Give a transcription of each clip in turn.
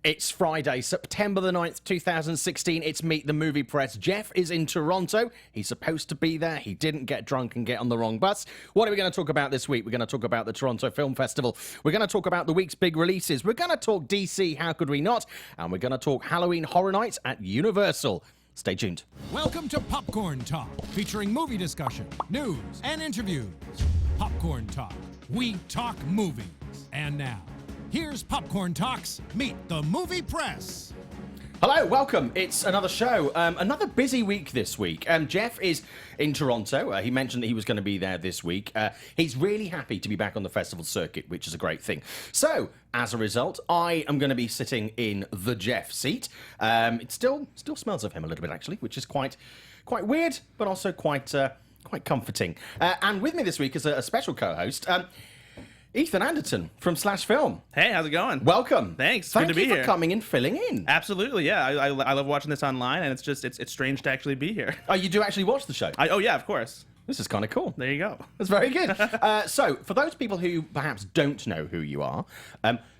It's Friday, September the 9th, 2016. It's Meet the Movie Press. Jeff is in Toronto. He's supposed to be there. He didn't get drunk and get on the wrong bus. What are we going to talk about this week? We're going to talk about the Toronto Film Festival. We're going to talk about the week's big releases. We're going to talk DC, how could we not? And we're going to talk Halloween Horror Nights at Universal. Stay tuned. Welcome to Popcorn Talk, featuring movie discussion, news, and interviews. Popcorn Talk. We talk movies. And now, here's Popcorn Talk's Meet the Movie Press. Hello, welcome. It's another show. Another busy week this week. Jeff is in Toronto. He mentioned that he was going to be there this week. He's really happy to be back on the festival circuit, which is a great thing. So, as a result, I am going to be sitting in the Jeff seat. It still smells of him a little bit, actually, which is quite weird, but also quite comforting. And with me this week is a special co-host. Ethan Anderton from Slashfilm. Hey, how's it going? Welcome. Thanks. Thank Good to be you for here. coming and filling in. Absolutely, yeah. I love watching this online, and it's strange to actually be here. Oh, you do actually watch the show? Oh, yeah, of course. This is kind of cool. There you go. That's very good. So, for those people who perhaps don't know who you are,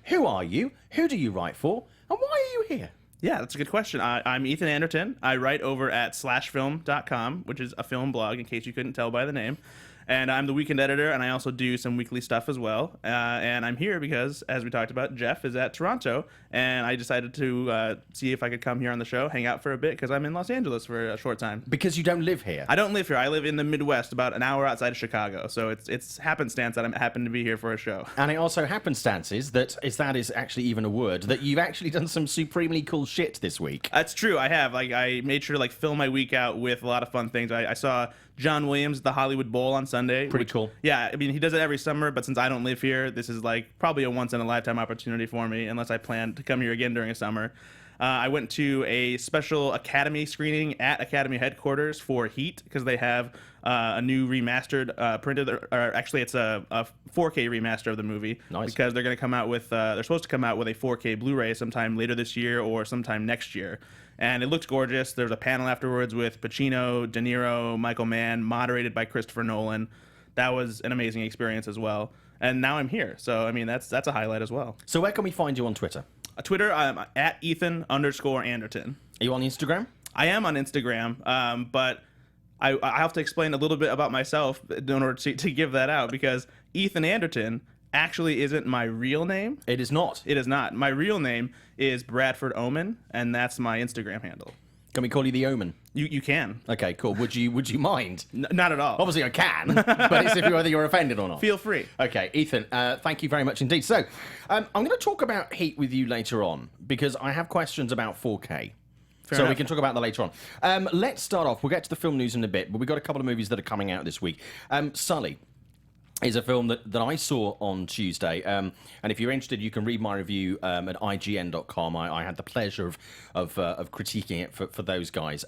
who are you? Who do you write for? And why are you here? Yeah, that's a good question. I'm Ethan Anderton. I write over at slashfilm.com, which is a film blog, in case you couldn't tell by the name. And I'm the weekend editor, and I also do some weekly stuff as well. And I'm here because, as we talked about, Jeff is at Toronto, and I decided to see if I could come here on the show, hang out for a bit, because I'm in Los Angeles for a short time. Because you don't live here. I don't live here. I live in the Midwest, about an hour outside of Chicago. So it's happenstance that I happen to be here for a show. And it also happenstances that is actually even a word, that you've actually done some supremely cool shit this week. That's true. I have. I made sure to fill my week out with a lot of fun things. I saw John Williams at the Hollywood Bowl on Sunday. Pretty cool. Yeah, I mean, he does it every summer, but since I don't live here, this is probably a once-in-a-lifetime opportunity for me, unless I plan to come here again during a summer. I went to a special Academy screening at Academy headquarters for Heat, because they have a new remastered printed, or actually it's a 4K remaster of the movie. Nice. Because they're going to come out with, they're supposed to come out with a 4K Blu-ray sometime later this year or sometime next year. And it looks gorgeous. There's a panel afterwards with Pacino, De Niro, Michael Mann, moderated by Christopher Nolan. That was an amazing experience as well. And now I'm here. So, I mean, that's a highlight as well. So where can we find you on Twitter? Twitter, I'm at Ethan_Anderton. Are you on Instagram? I am on Instagram, but I have to explain a little bit about myself in order to give that out, because Ethan Anderton actually isn't my real name. It is not. It is not. My real name is Bradford Oman, and that's my Instagram handle. Can we call you the Omen? You can. Okay, cool. Would you mind? Not at all. Obviously I can, but it's whether you're offended or not. Feel free. Okay, Ethan, thank you very much indeed. So, I'm going to talk about Heat with you later on, because I have questions about 4K. Fair so enough. we can talk about that later on. Let's start off. We'll get to the film news in a bit, but we've got a couple of movies that are coming out this week. Sully is a film that I saw on Tuesday. And if you're interested, you can read my review at IGN.com. I had the pleasure of critiquing it for those guys.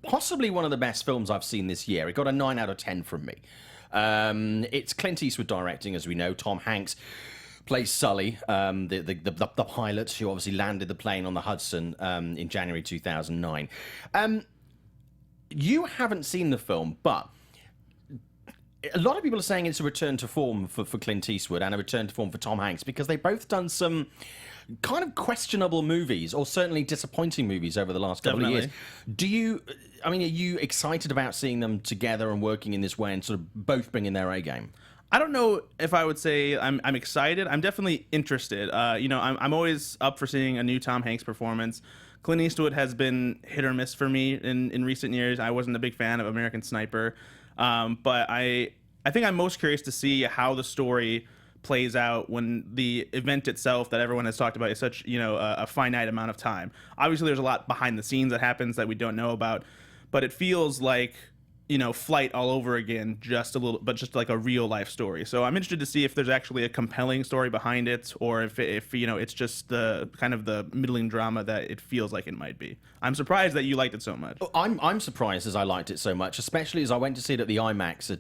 Possibly one of the best films I've seen this year. It got a 9 out of 10 from me. It's Clint Eastwood directing, as we know. Tom Hanks plays Sully, the pilot who obviously landed the plane on the Hudson in January 2009. You haven't seen the film, but a lot of people are saying it's a return to form for Clint Eastwood and a return to form for Tom Hanks, because they've both done some kind of questionable movies, or certainly disappointing movies over the last couple of years. Are you excited about seeing them together and working in this way and sort of both bringing their A game? I don't know if I would say I'm excited. I'm definitely interested. I'm always up for seeing a new Tom Hanks performance. Clint Eastwood has been hit or miss for me in recent years. I wasn't a big fan of American Sniper. But I think I'm most curious to see how the story plays out when the event itself that everyone has talked about is such, a finite amount of time. Obviously, there's a lot behind the scenes that happens that we don't know about, but it feels like, Flight all over again, just like a real life story. So I'm interested to see if there's actually a compelling story behind it, or if it's just the kind of the middling drama that it feels like it might be. I'm surprised that you liked it so much. I'm surprised as I liked it so much, especially as I went to see it at the IMAX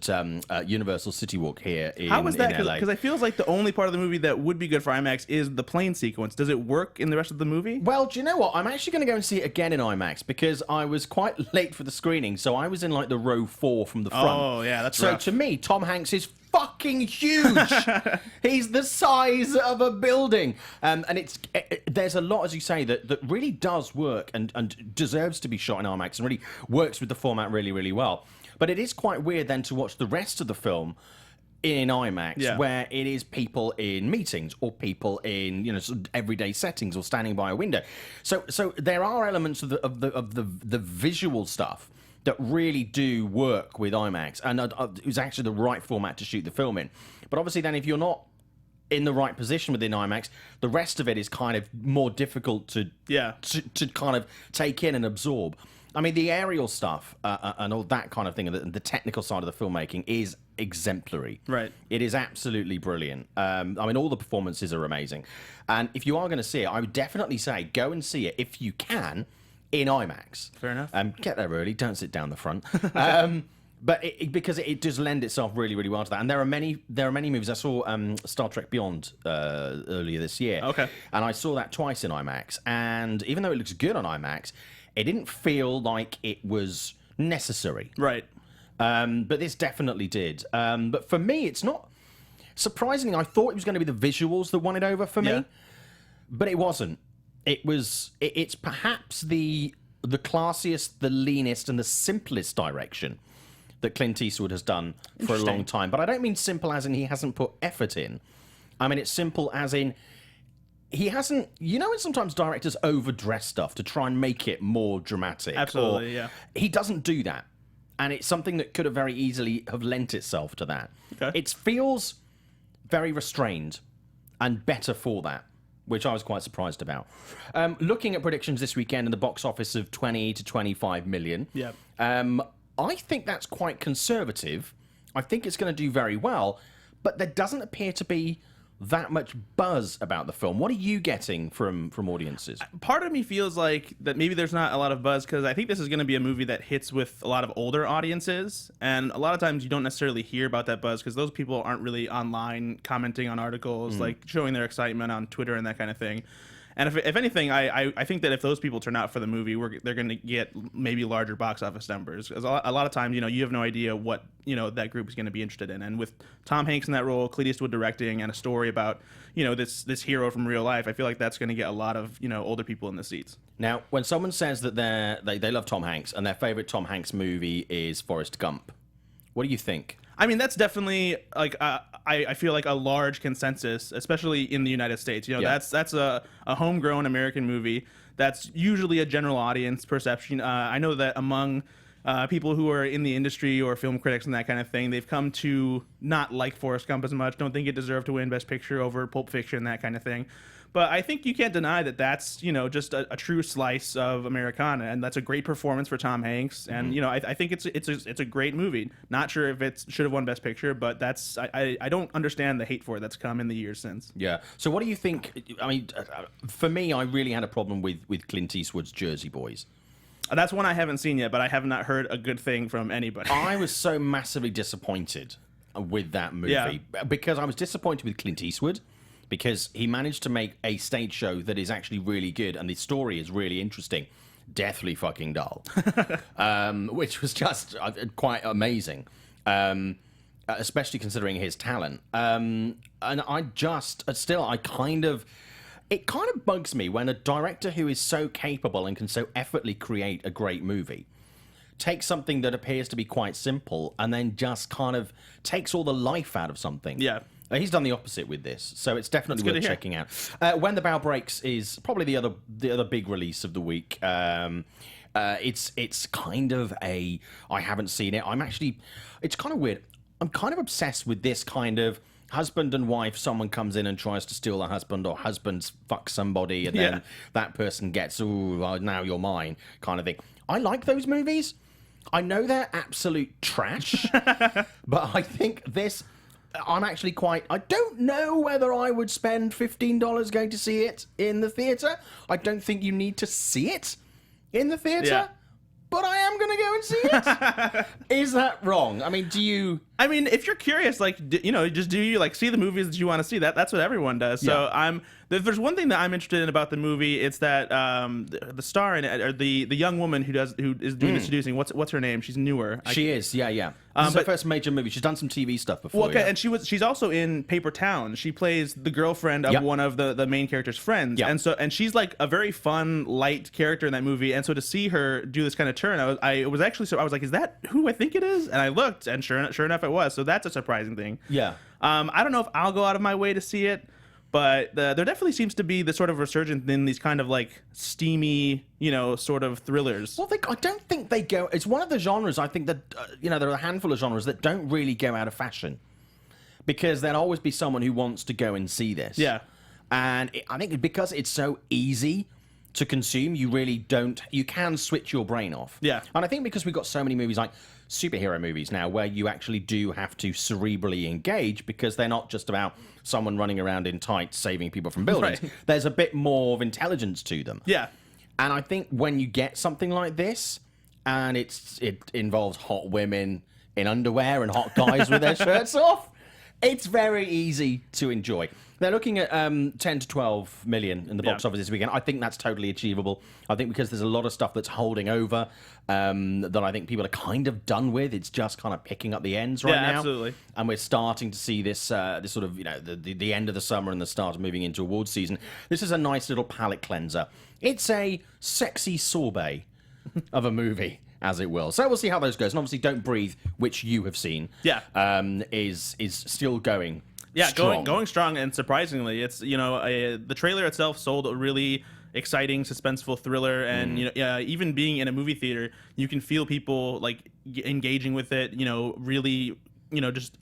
at Universal City Walk here in LA. How was that? Because I feel like the only part of the movie that would be good for IMAX is the plane sequence. Does it work in the rest of the movie? Well, do you know what? I'm actually going to go and see it again in IMAX, because I was quite late for the screening, so I was in the row 4 from the front. Oh, yeah, that's so rough. to me, Tom Hanks is fucking fucking huge. He's the size of a building. And there's a lot, as you say, that really does work and deserves to be shot in IMAX and really works with the format really, really well. But it is quite weird then to watch the rest of the film in IMAX, where it is people in meetings or people in sort of everyday settings or standing by a window. So there are elements of the visual stuff that really do work with IMAX, and it was actually the right format to shoot the film in. But obviously, then if you're not in the right position within IMAX, the rest of it is kind of more difficult to kind of take in and absorb. I mean, the aerial stuff and all that kind of thing, and the technical side of the filmmaking is exemplary. Right. It is absolutely brilliant. I mean, all the performances are amazing. And if you are going to see it, I would definitely say go and see it, if you can, in IMAX. Fair enough. Get there early. Don't sit down the front. But because it does lend itself really, really well to that. And there are many movies. I saw Star Trek Beyond earlier this year. Okay. And I saw that twice in IMAX. And even though it looks good on IMAX, it didn't feel like it was necessary. Right. But this definitely did. But for me, it's not... Surprisingly, I thought it was going to be the visuals that won it over for me. But it wasn't. It's perhaps the classiest, the leanest, and the simplest direction that Clint Eastwood has done for a long time. But I don't mean simple as in he hasn't put effort in. I mean, it's simple as in he hasn't... when sometimes directors overdress stuff to try and make it more dramatic? Absolutely, yeah. He doesn't do that. And it's something that could have very easily have lent itself to that. Okay. It feels very restrained and better for that, which I was quite surprised about. Looking at predictions this weekend in the box office of 20 to 25 million, I think that's quite conservative. I think it's going to do very well, but there doesn't appear to be that much buzz about the film. What are you getting from audiences? Part of me feels like that maybe there's not a lot of buzz because I think this is going to be a movie that hits with a lot of older audiences, and a lot of times you don't necessarily hear about that buzz because those people aren't really online commenting on articles, like showing their excitement on Twitter and that kind of thing. And if anything, I think that if those people turn out for the movie, they're going to get maybe larger box office numbers. Because a lot of times, you have no idea what that group is going to be interested in. And with Tom Hanks in that role, Clint Eastwood directing, and a story about this hero from real life, I feel like that's going to get a lot of older people in the seats. Now, when someone says that they love Tom Hanks and their favorite Tom Hanks movie is Forrest Gump, what do you think? I mean, that's definitely like I feel like a large consensus, especially in the United States. That's a homegrown American movie. That's usually a general audience perception. I know that among people who are in the industry or film critics and that kind of thing, they've come to not like Forrest Gump as much. Don't think it deserved to win Best Picture over Pulp Fiction, that kind of thing. But I think you can't deny that that's, just a true slice of Americana, and that's a great performance for Tom Hanks. And I think it's a great movie. Not sure if it should have won Best Picture, but I don't understand the hate for it that's come in the years since. Yeah. So what do you think? I mean, for me, I really had a problem with Clint Eastwood's Jersey Boys. That's one I haven't seen yet, but I have not heard a good thing from anybody. I was so massively disappointed with that movie because I was disappointed with Clint Eastwood. Because he managed to make a stage show that is actually really good, and the story is really interesting. Deathly fucking dull. Which was just quite amazing. Especially considering his talent. And it kind of bugs me when a director who is so capable and can so effortlessly create a great movie takes something that appears to be quite simple and then just kind of takes all the life out of something. Yeah. He's done the opposite with this, so it's definitely worth checking out. When the Bow Breaks is probably the other big release of the week. It's kind of I haven't seen it. It's kind of weird. I'm kind of obsessed with this kind of husband and wife. Someone comes in and tries to steal the husband, or husband fucks somebody, and then that person gets, well, now you're mine, kind of thing. I like those movies. I know they're absolute trash, but I think this... I'm actually I don't know whether I would spend $15 going to see it in the theatre. I don't think you need to see it in the theatre, but I am going to go and see it. Is that wrong? I mean, do you I mean, if you're curious, like, just do you like see the movies that you want to see? That's what everyone does. So if there's one thing that I'm interested in about the movie, it's that the star in it, or the young woman who is doing the seducing. What's her name? She's newer. She is, yeah. This is her first major movie. She's done some TV stuff before. Well, okay, yeah. and she's also in Paper Town. She plays the girlfriend of one of the main character's friends, and she's like a very fun, light character in that movie. And so to see her do this kind of turn, I was like, is that who I think it is? And I looked, and sure enough, it was. So that's a surprising thing. Yeah. I don't know if I'll go out of my way to see it, but there definitely seems to be the sort of resurgence in these kind of like steamy, sort of thrillers. Well, I don't think they go. It's one of the genres. I think that there are a handful of genres that don't really go out of fashion, because there'll always be someone who wants to go and see this. Yeah. And I think because it's so easy to consume, you can switch your brain off. Yeah. And I think because we've got so many movies like superhero movies now where you actually do have to cerebrally engage, because they're not just about someone running around in tights saving people from buildings. Right. There's a bit more of intelligence to them. Yeah. And I think when you get something like this, and it involves hot women in underwear and hot guys with their shirts off, it's very easy to enjoy. They're looking at 10 to 12 million in the box office this weekend. I think that's totally achievable. I think because there's a lot of stuff that's holding over that I think people are kind of done with. It's just kind of picking up the ends right now. Yeah, absolutely. And we're starting to see this sort of, the end of the summer and the start of moving into awards season. This is a nice little palate cleanser. It's a sexy sorbet of a movie, as it will. So we'll see how those goes. And obviously Don't Breathe, which you have seen, is still going strong. going strong. And surprisingly, it's the trailer itself sold a really exciting, suspenseful thriller, and even being in a movie theater, you can feel people like engaging with it, really just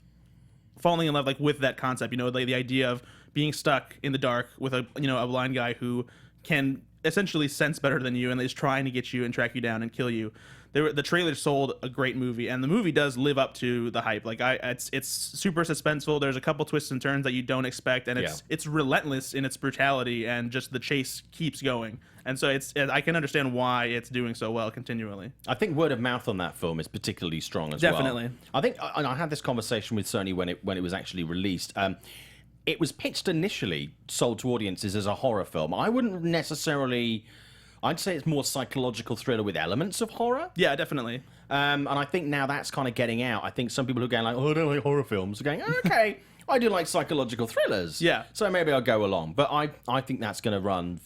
falling in love like with that concept, like the idea of being stuck in the dark with a blind guy who can essentially sense better than you and is trying to get you and track you down and kill you. The trailer sold a great movie, and the movie does live up to the hype. Like it's super suspenseful. There's a couple twists and turns that you don't expect, and it's relentless in its brutality, and just the chase keeps going. And so I can understand why it's doing so well continually. I think word of mouth on that film is particularly strong as Definitely. well. I think, and I had this conversation with Sony when it was actually released. It was pitched initially, sold to audiences as a horror film. I wouldn't necessarily. I'd say it's more psychological thriller with elements of horror. Yeah, definitely. And I think now that's kind of getting out. I think some people who are going like, I don't like horror films, are going, okay, I do like psychological thrillers. Yeah. So maybe I'll go along. But I think that's going to run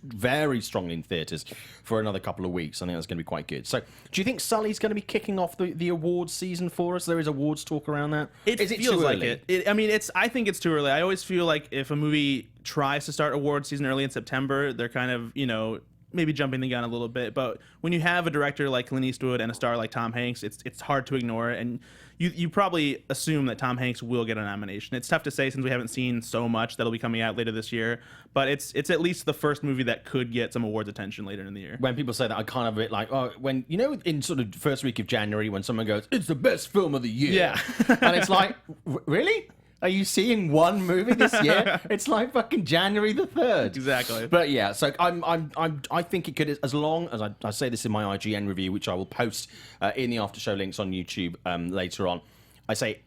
very strongly in theatres for another couple of weeks. I think that's going to be quite good. So do you think Sully's going to be kicking off the awards season for us? There is awards talk around that? Is it feels like it. I think it's too early. I always feel like if a movie tries to start awards season early in September, they're kind of, maybe jumping the gun a little bit. But when you have a director like Clint Eastwood and a star like Tom Hanks, it's hard to ignore it. And you probably assume that Tom Hanks will get a nomination. It's tough to say since we haven't seen so much that'll be coming out later this year. But it's at least the first movie that could get some awards attention later in the year. When people say that, I kind of a bit like, when, in sort of first week of January, when someone goes, it's the best film of the year. Yeah. And it's like, really? Are you seeing one movie this year? It's like fucking January the 3rd. Exactly. But yeah, so I think it could, as long as I say this in my IGN review, which I will post in the after show links on YouTube later on. I say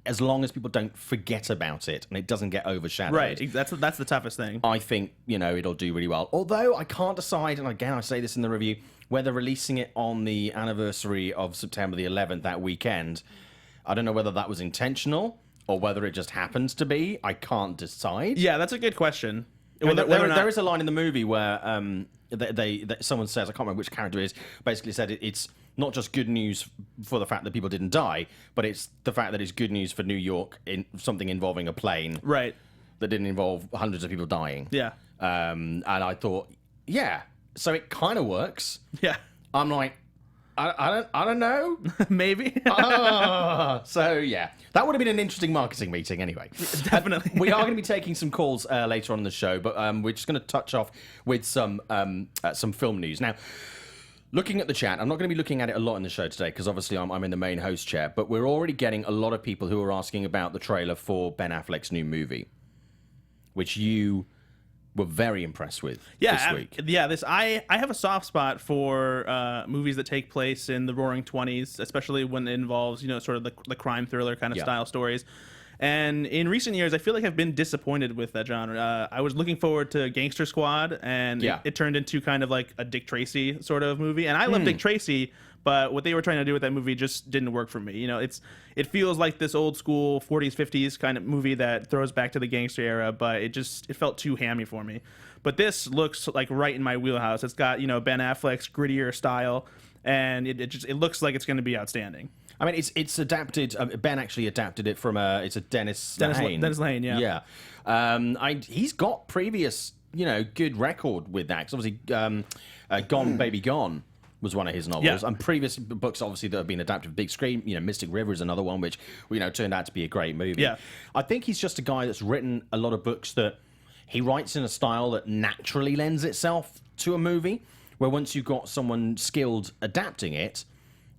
as long as people don't forget about it and it doesn't get overshadowed. Right. That's the toughest thing. I think it'll do really well. Although I can't decide, and again I say this in the review, whether releasing it on the anniversary of September the 11th that weekend, I don't know whether that was intentional or whether it just happens to be. I can't decide. Yeah, that's a good question. There is a line in the movie where someone says, I can't remember which character it is, basically said it's not just good news for the fact that people didn't die, but it's the fact that it's good news for New York in something involving a plane. Right. That didn't involve hundreds of people dying. Yeah. And I thought, yeah, so it kind of works. Yeah. I'm like, I don't know. Maybe. So yeah, that would have been an interesting marketing meeting anyway. Definitely. We are going to be taking some calls later on in the show, but we're just going to touch off with some film news. Now, looking at the chat, I'm not going to be looking at it a lot in the show today because obviously I'm in the main host chair, but we're already getting a lot of people who are asking about the trailer for Ben Affleck's new movie, which you were very impressed with Yeah, this week. I have a soft spot for movies that take place in the Roaring '20s, especially when it involves sort of the crime thriller kind of style stories. And in recent years, I feel like I've been disappointed with that genre. I was looking forward to Gangster Squad, and it turned into kind of like a Dick Tracy sort of movie. And I love Dick Tracy, but what they were trying to do with that movie just didn't work for me. It feels like this old school 40s, 50s kind of movie that throws back to the gangster era, but it felt too hammy for me. But this looks like right in my wheelhouse. It's got Ben Affleck's grittier style, and it looks like it's going to be outstanding. I mean, it's adapted. Ben actually adapted it from it's a Dennis Lehane. Dennis Lehane, yeah. Yeah. He's got previous, good record with that. 'Cause obviously, Gone Baby Gone was one of his novels, and previous books obviously that have been adapted to big screen. Mystic River is another one which turned out to be a great movie. Yeah. I think he's just a guy that's written a lot of books that he writes in a style that naturally lends itself to a movie. Where once you've got someone skilled adapting it,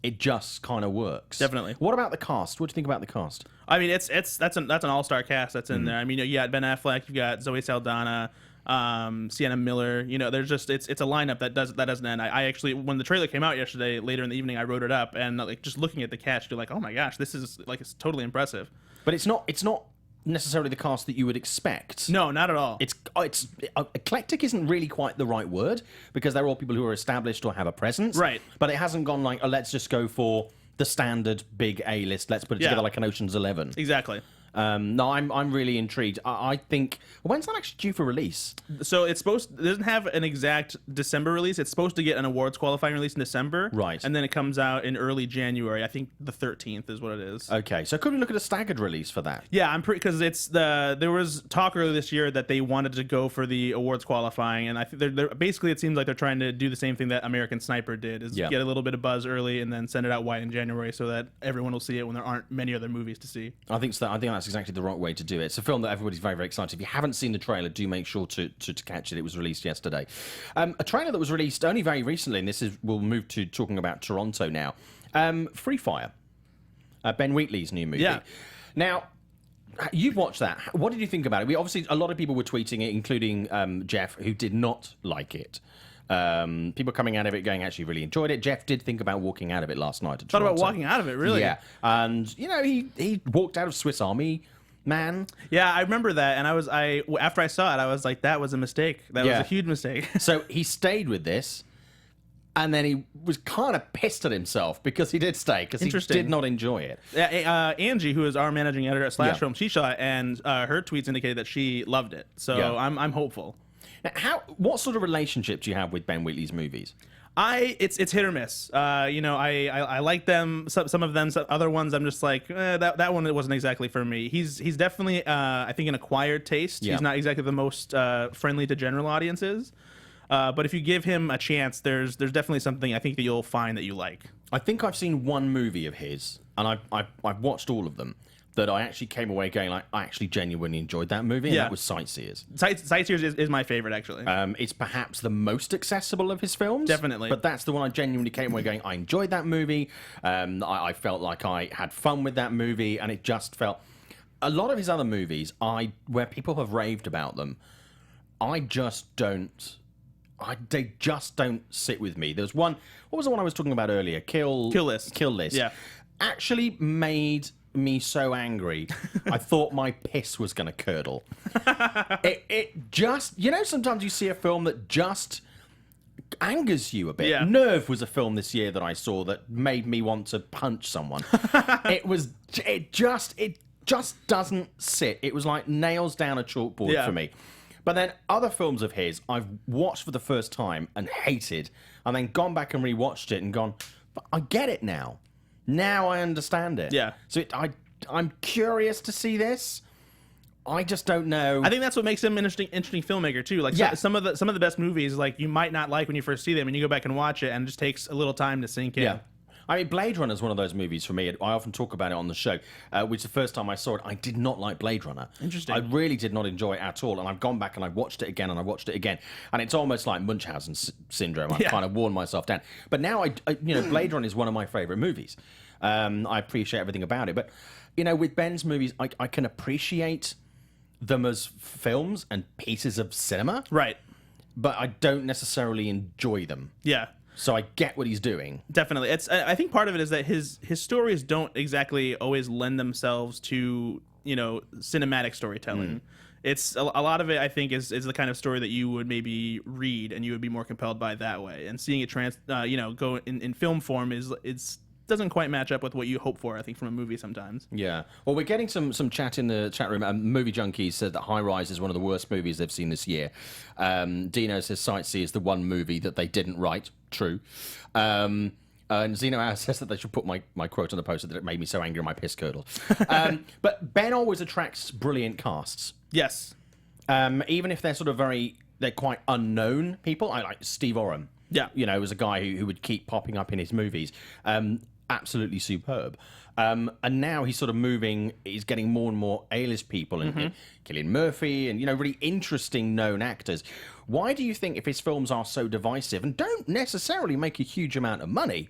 it just kind of works. Definitely. What about the cast? What do you think about the cast? I mean, that's an all-star cast that's in there. I mean, you got Ben Affleck, you got Zoe Saldana, Sienna Miller. There's just it's a lineup that doesn't end. I actually, when the trailer came out yesterday, later in the evening, I wrote it up, and like just looking at the cast, you're like, oh my gosh, this is like it's totally impressive. But it's not necessarily the cast that you would expect. No, not at all. It's eclectic isn't really quite the right word because they're all people who are established or have a presence. Right. But it hasn't gone like, let's just go for the standard big A-list. Let's put it together like an Ocean's 11. Exactly. No, I'm really intrigued. I think when's that actually due for release? So it doesn't have an exact December release. It's supposed to get an awards qualifying release in December, right? And then it comes out in early January. I think the 13th is what it is. Okay, so could we look at a staggered release for that? Yeah, I'm pretty because there was talk earlier this year that they wanted to go for the awards qualifying, and I think they're basically it seems like they're trying to do the same thing that American Sniper did, is get a little bit of buzz early and then send it out wide in January so that everyone will see it when there aren't many other movies to see. I think so. I think that's exactly the right way to do it. It's a film that everybody's very, very excited. If you haven't seen the trailer, do make sure to catch it. It was released yesterday. A trailer that was released only very recently, and we'll move to talking about Toronto now. Free Fire, Ben Wheatley's new movie. Yeah. Now, you've watched that. What did you think about it? Obviously, a lot of people were tweeting it, including Jeff, who did not like it. People coming out of it going, actually really enjoyed it. Jeff did think about walking out of it last night. Thought about walking out of it, really? Yeah. And, he walked out of Swiss Army Man. Yeah, I remember that, and after I saw it, I was like, that was a mistake. That was a huge mistake. So he stayed with this, and then he was kind of pissed at himself because he did stay, because he did not enjoy it. Angie, who is our managing editor at Slashfilm, she saw it, and her tweets indicated that she loved it. So I'm hopeful. Now, what sort of relationship do you have with Ben Wheatley's movies? It's hit or miss. I like them. Some of them, some other ones, I'm just like that one. It wasn't exactly for me. He's definitely I think an acquired taste. Yeah. He's not exactly the most friendly to general audiences. But if you give him a chance, there's definitely something I think that you'll find that you like. I think I've seen one movie of his, and I've watched all of them, that I actually came away going like, I actually genuinely enjoyed that movie, and that was Sightseers. Sightseers is my favorite, actually. It's perhaps the most accessible of his films. Definitely. But that's the one I genuinely came away going, I enjoyed that movie. I felt like I had fun with that movie, and it just felt... A lot of his other movies, where people have raved about them, I just don't... they just don't sit with me. There's one... What was the one I was talking about earlier? Kill List. Kill List. Yeah. Actually made me so angry, I thought my piss was going to curdle. It just... sometimes you see a film that just angers you a bit. Yeah. Nerve was a film this year that I saw that made me want to punch someone. It just doesn't sit. It was like nails down a chalkboard for me. But then other films of his I've watched for the first time and hated, and then gone back and rewatched it and gone, but I get it now. Now I understand it. Yeah. So I'm curious to see this. I just don't know. I think that's what makes him an interesting filmmaker too. Like some of the best movies, like you might not like when you first see them, and you go back and watch it, and it just takes a little time to sink in. Yeah. I mean, Blade Runner is one of those movies for me. I often talk about it on the show, which the first time I saw it, I did not like Blade Runner. Interesting. I really did not enjoy it at all, and I've gone back and I watched it again, and I watched it again, and it's almost like Munchausen syndrome. I've kind of worn myself down. But now, Blade Runner is one of my favourite movies. I appreciate everything about it. But, with Ben's movies, I can appreciate them as films and pieces of cinema, Right. but I don't necessarily enjoy them. Yeah. So I get what he's doing. Definitely. I think part of it is that his stories don't exactly always lend themselves to, cinematic storytelling. It's a lot of it, I think, is the kind of story that you would maybe read and you would be more compelled by that way. And seeing it go in film form it's doesn't quite match up with what you hope for, I think, from a movie sometimes. Yeah. Well, we're getting some chat in the chat room. Movie Junkies said that High Rise is one of the worst movies they've seen this year. Dino says Sightsee is the one movie that they didn't write. True. And Zeno says that they should put my quote on the poster that it made me so angry my piss curdled. But Ben always attracts brilliant casts. Yes. Even if they're they're quite unknown people. I like Steve Oram. Yeah. Was a guy who would keep popping up in his movies. Absolutely superb. And now he's sort of moving, he's getting more and more A-list people, and Cillian Murphy, and, really interesting known actors. Why do you think, if his films are so divisive and don't necessarily make a huge amount of money,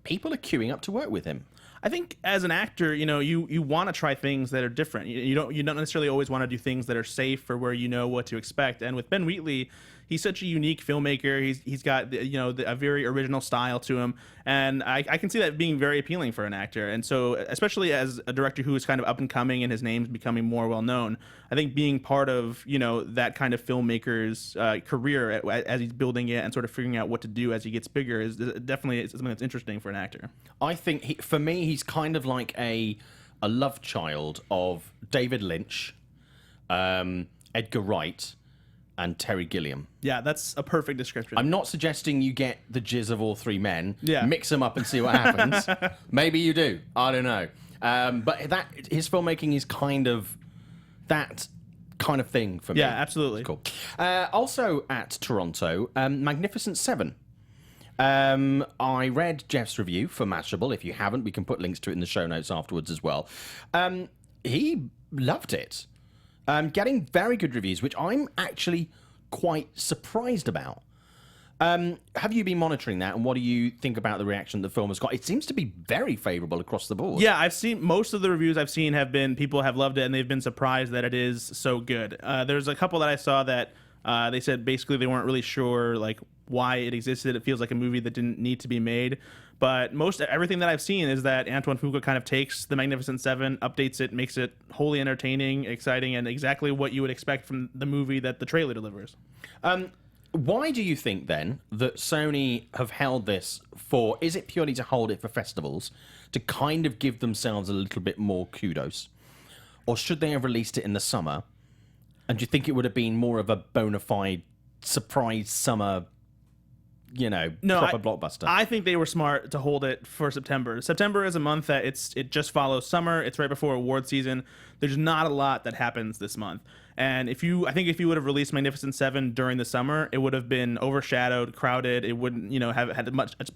people are queuing up to work with him? I think as an actor, you want to try things that are different. You don't necessarily always want to do things that are safe or where you know what to expect. And with Ben Wheatley, he's such a unique filmmaker. He's got a very original style to him, and I can see that being very appealing for an actor. And so, especially as a director who is kind of up and coming and his name's becoming more well known, I think being part of that kind of filmmaker's career as he's building it and sort of figuring out what to do as he gets bigger is definitely something that's interesting for an actor. I think for me, he's kind of like a love child of David Lynch, Edgar Wright, and Terry Gilliam. Yeah, that's a perfect description. I'm not suggesting you get the jizz of all three men, Yeah. mix them up and see what happens. Maybe you do. I don't know. But his filmmaking is kind of that kind of thing for me. Yeah, absolutely. It's cool. Also at Toronto, Magnificent Seven. I read Jeff's review for Mashable. If you haven't, we can put links to it in the show notes afterwards as well. He loved it. Getting very good reviews, which I'm actually quite surprised about. Have you been monitoring that, and what do you think about the reaction the film has got? It seems to be very favourable across the board. Yeah, I've seen most of the reviews I've seen have been people have loved it, and they've been surprised that it is so good. There's a couple that I saw that they said basically they weren't really sure why it existed. It feels like a movie that didn't need to be made. But everything that I've seen is that Antoine Fuqua kind of takes the Magnificent Seven, updates it, makes it wholly entertaining, exciting, and exactly what you would expect from the movie that the trailer delivers. Why do you think, then, that Sony have held this for... Is it purely to hold it for festivals, to kind of give themselves a little bit more kudos? Or should they have released it in the summer? And do you think it would have been more of a bona fide surprise summer... proper blockbuster? I think they were smart to hold it for September. September is a month that it just follows summer. It's right before award season. There's not a lot that happens this month. And if you would have released Magnificent Seven during the summer, it would have been overshadowed, crowded. It wouldn't, have had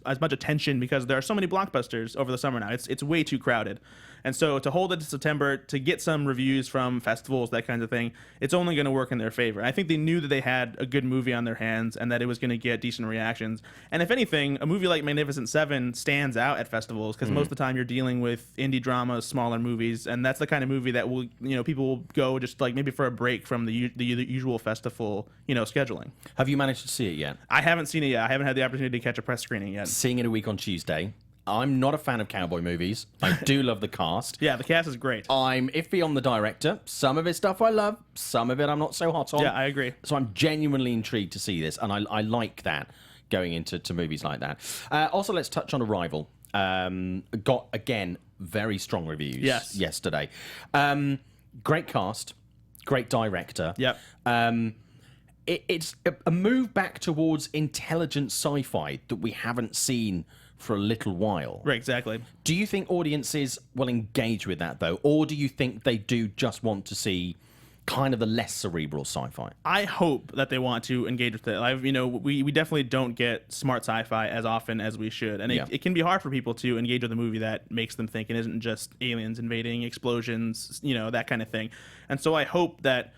as much attention because there are so many blockbusters over the summer now. It's way too crowded. And so to hold it to September, to get some reviews from festivals, that kind of thing, it's only going to work in their favor. I think they knew that they had a good movie on their hands and that it was going to get decent reactions. And if anything, a movie like Magnificent Seven stands out at festivals because most of the time you're dealing with indie dramas, smaller movies, and that's the kind of movie that will, people will go just maybe for a break from the usual festival, scheduling. Have you managed to see it yet? I haven't seen it yet. I haven't had the opportunity to catch a press screening yet. Seeing it a week on Tuesday. I'm not a fan of cowboy movies. I do love the cast. Yeah, the cast is great. I'm iffy on the director. Some of his stuff I love. Some of it I'm not so hot on. Yeah, I agree. So I'm genuinely intrigued to see this, and I like that going into movies like that. Also, let's touch on Arrival. Got, again, very strong reviews yesterday. Great cast. Great director. Yep. It's a move back towards intelligent sci-fi that we haven't seen for a little while. Right, exactly. Do you think audiences will engage with that, though? Or do you think they do just want to see kind of the less cerebral sci-fi? I hope that they want to engage with it. We definitely don't get smart sci-fi as often as we should. And it can be hard for people to engage with a movie that makes them think and isn't just aliens invading, explosions, that kind of thing. And so I hope that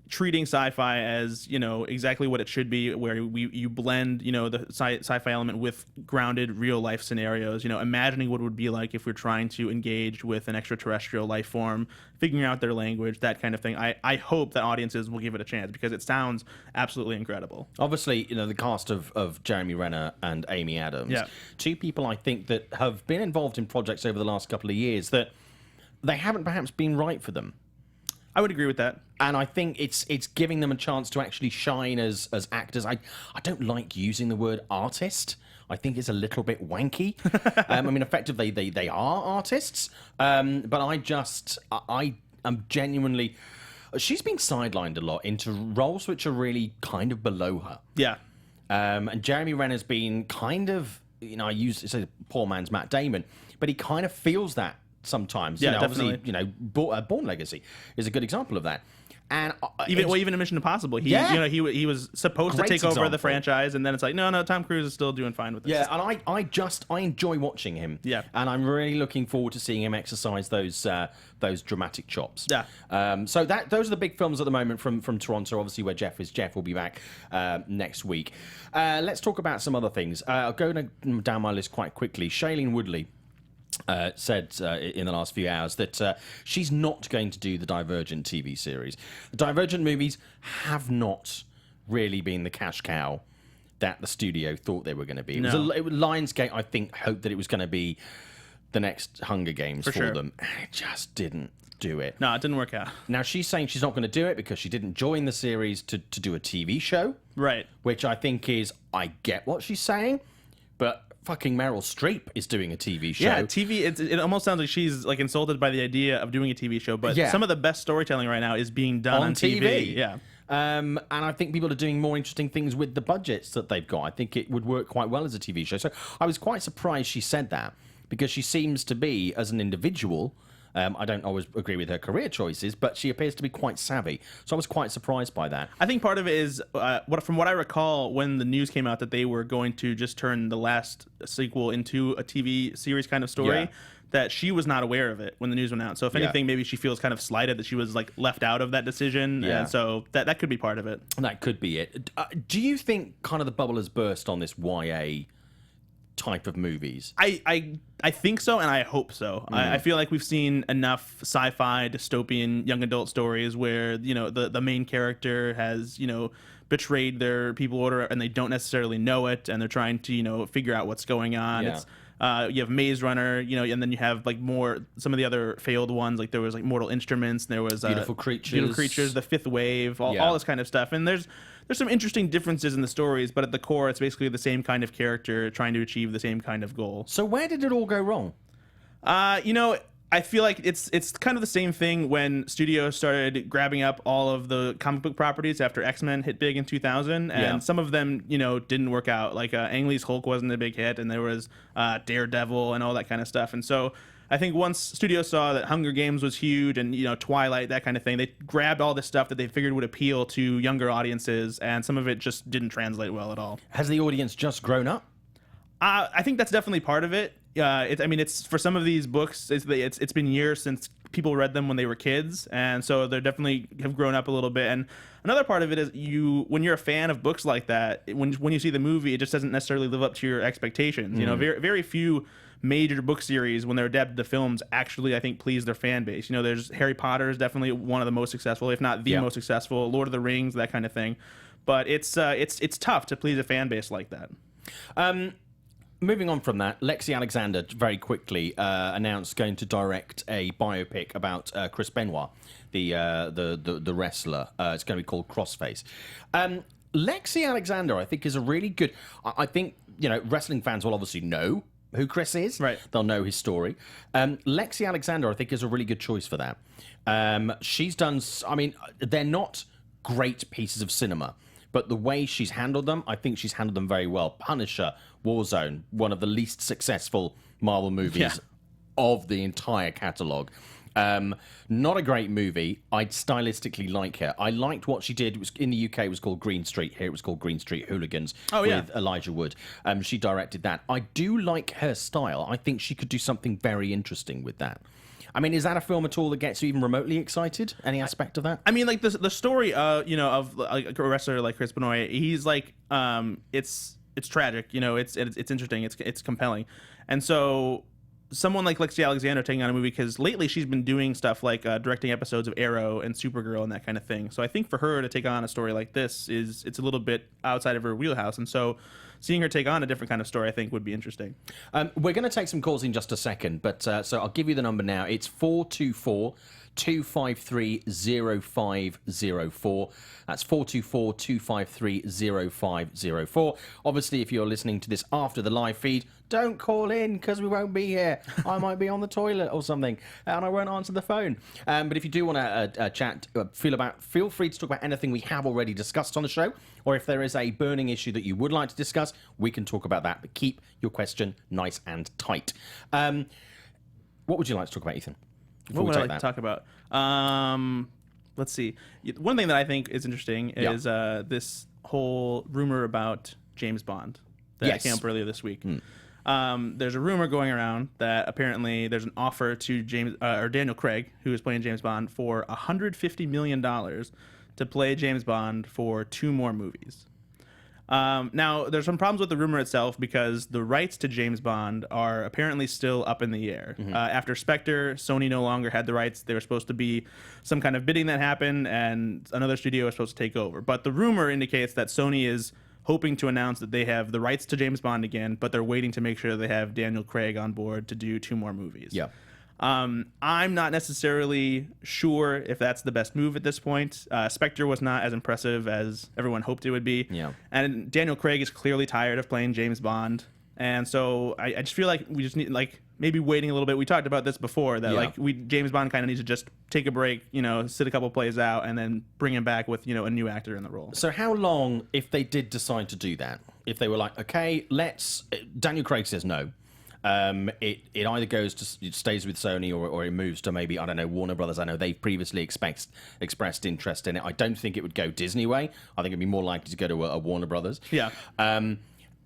treating sci-fi as, you know, exactly what it should be, where you blend, you know, the sci-fi element with grounded real life scenarios, you know, imagining what it would be like if we're trying to engage with an extraterrestrial life form, figuring out their language, that kind of thing. I hope that audiences will give it a chance, because it sounds absolutely incredible. Obviously, you know, the cast of Jeremy Renner and Amy Adams, two people I think that have been involved in projects over the last couple of years that they haven't perhaps been right for them. I would agree with that. And I think it's giving them a chance to actually shine as actors. I don't like using the word artist. I think it's a little bit wanky. I mean, effectively, they are artists. But I am genuinely... She's been sidelined a lot into roles which are really kind of below her. Yeah. And Jeremy Renner's been kind of, you know, it's a poor man's Matt Damon, but he kind of feels that sometimes. Yeah, you know, definitely. Obviously, you know, Bourne Legacy is a good example of that. And even in Mission Impossible, he was supposed to take over the franchise, and then it's like, no, Tom Cruise is still doing fine with this. Yeah, and I enjoy watching him. Yeah, and I'm really looking forward to seeing him exercise those dramatic chops. Yeah. So those are the big films at the moment from Toronto. Obviously, where Jeff is. Jeff will be back next week. Let's talk about some other things. I'll go down my list quite quickly. Shailene Woodley said in the last few hours that she's not going to do the Divergent TV series. The Divergent movies have not really been the cash cow that the studio thought they were going to be. No. It was Lionsgate, I think, hoped that it was going to be the next Hunger Games for sure. them, and it just didn't do it. No, it didn't work out. Now, she's saying she's not going to do it because she didn't join the series to do a TV show. Right. Which I think is, I get what she's saying, but fucking Meryl Streep is doing a TV show. Yeah, TV. It almost sounds like she's like insulted by the idea of doing a TV show. But some of the best storytelling right now is being done on TV. Yeah. And I think people are doing more interesting things with the budgets that they've got. I think it would work quite well as a TV show. So I was quite surprised she said that, because she seems to be, as an individual, I don't always agree with her career choices, but she appears to be quite savvy. So I was quite surprised by that. I think part of it is, from what I recall, when the news came out that they were going to just turn the last sequel into a TV series kind of story, that she was not aware of it when the news went out. So if anything, maybe she feels kind of slighted that she was like left out of that decision. Yeah. And so that could be part of it. That could be it. Do you think kind of the bubble has burst on this YA type of movies? I think so, and I hope so. I feel like we've seen enough sci-fi, dystopian, young adult stories where, you know, the main character has, you know, betrayed their people order, and they don't necessarily know it, and they're trying to, you know, figure out what's going on. Yeah. It's you have Maze Runner, you know, and then you have like some of the other failed ones, like there was like Mortal Instruments, and there was Beautiful Creatures, The Fifth Wave, all this kind of stuff. And there's some interesting differences in the stories, but at the core, it's basically the same kind of character trying to achieve the same kind of goal. So where did it all go wrong? You know, I feel like it's kind of the same thing when studios started grabbing up all of the comic book properties after X-Men hit big in 2000, and some of them, you know, didn't work out. Like Ang Lee's Hulk wasn't a big hit, and there was Daredevil and all that kind of stuff. And so I think once studios saw that Hunger Games was huge, and, you know, Twilight, that kind of thing, they grabbed all this stuff that they figured would appeal to younger audiences, and some of it just didn't translate well at all. Has the audience just grown up? I think that's definitely part of it. It's for some of these books, it's been years since people read them when they were kids, and so they definitely have grown up a little bit. And another part of it is when you're a fan of books like that, when you see the movie, it just doesn't necessarily live up to your expectations. You know, very very few major book series, when they're adapted to films, actually, I think, please their fan base. You know, there's Harry Potter is definitely one of the most successful, if not the most successful. Lord of the Rings, that kind of thing. But it's tough to please a fan base like that. Moving on from that, Lexi Alexander very quickly announced going to direct a biopic about Chris Benoit, the wrestler. It's going to be called Crossface. Lexi Alexander, I think, is a really good. I think, you know, wrestling fans will obviously know who Chris is. Right. They'll know his story. Lexi Alexander, I think, is a really good choice for that. She's done. I mean, they're not great pieces of cinema, but the way she's handled them, I think she's handled them very well. Punisher, Warzone, one of the least successful Marvel movies of the entire catalogue. Not a great movie. I stylistically like her. I liked what she did. It was, in the UK, it was called Green Street. Here it was called Green Street Hooligans with Elijah Wood. She directed that. I do like her style. I think she could do something very interesting with that. I mean, is that a film at all that gets you even remotely excited? Any aspect of that? I mean, like the story, of like a wrestler like Chris Benoit, he's like, it's tragic, it's interesting, it's compelling, and so someone like Lexi Alexander taking on a movie, because lately she's been doing stuff like directing episodes of Arrow and Supergirl and that kind of thing. So I think for her to take on a story like this it's a little bit outside of her wheelhouse, and so seeing her take on a different kind of story, I think, would be interesting. We're going to take some calls in just a second, but so I'll give you the number now. It's 424-253-0504. That's 424-253-0504. Obviously, if you're listening to this after the live feed, don't call in because we won't be here. I might be on the toilet or something, and I won't answer the phone. But if you do want to chat, feel free to talk about anything we have already discussed on the show, or if there is a burning issue that you would like to discuss, we can talk about that. But keep your question nice and tight. What would you like to talk about, Ethan? What would I like to talk about? Let's see. One thing that I think is interesting is this whole rumor about James Bond that came up earlier this week. There's a rumor going around that apparently there's an offer to Daniel Craig, who is playing James Bond, for $150 million to play James Bond for 2 more movies. Now, there's some problems with the rumor itself because the rights to James Bond are apparently still up in the air. After Spectre, Sony no longer had the rights. There was supposed to be some kind of bidding that happened, and another studio was supposed to take over. But the rumor indicates that Sony is hoping to announce that they have the rights to James Bond again, but they're waiting to make sure they have Daniel Craig on board to do 2 more movies. Yeah. I'm not necessarily sure if that's the best move at this point. Spectre was not as impressive as everyone hoped it would be. Yeah. And Daniel Craig is clearly tired of playing James Bond. And so I just feel like we just need, like, maybe waiting a little bit. We talked about this before, that James Bond kind of needs to just take a break, sit a couple plays out, and then bring him back with, a new actor in the role. So how long, if they did decide to do that, if they were like, okay, Daniel Craig says no. It either it stays with Sony or it moves to maybe, I don't know, Warner Brothers. I know they've previously expressed interest in it. I don't think it would go Disney way. I think it'd be more likely to go to a Warner Brothers. Yeah.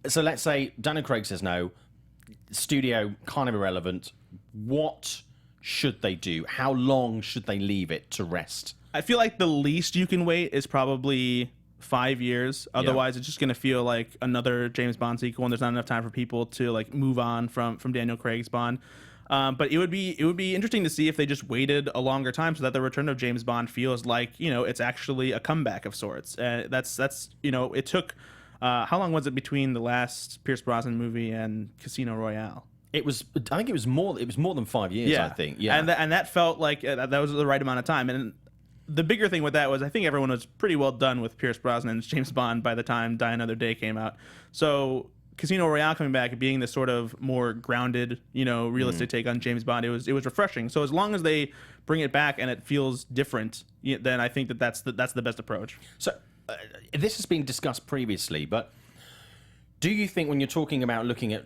So let's say Daniel Craig says no. Studio, kind of irrelevant. What should they do? How long should they leave it to rest? I feel like the least you can wait is probably 5 years. Otherwise, it's just going to feel like another James Bond sequel, and there's not enough time for people to move on from Daniel Craig's Bond. But it would be interesting to see if they just waited a longer time so that the return of James Bond feels like it's actually a comeback of sorts. That's it took. How long was it between the last Pierce Brosnan movie and Casino Royale? I think it was more than 5 years. Yeah. I think. Yeah. And that felt like that was the right amount of time. And the bigger thing with that was I think everyone was pretty well done with Pierce Brosnan's James Bond by the time Die Another Day came out. So Casino Royale coming back and being this sort of more grounded, realistic take on James Bond, it was refreshing. So as long as they bring it back and it feels different, then I think that's the best approach. So this has been discussed previously, but do you think when you're talking about looking at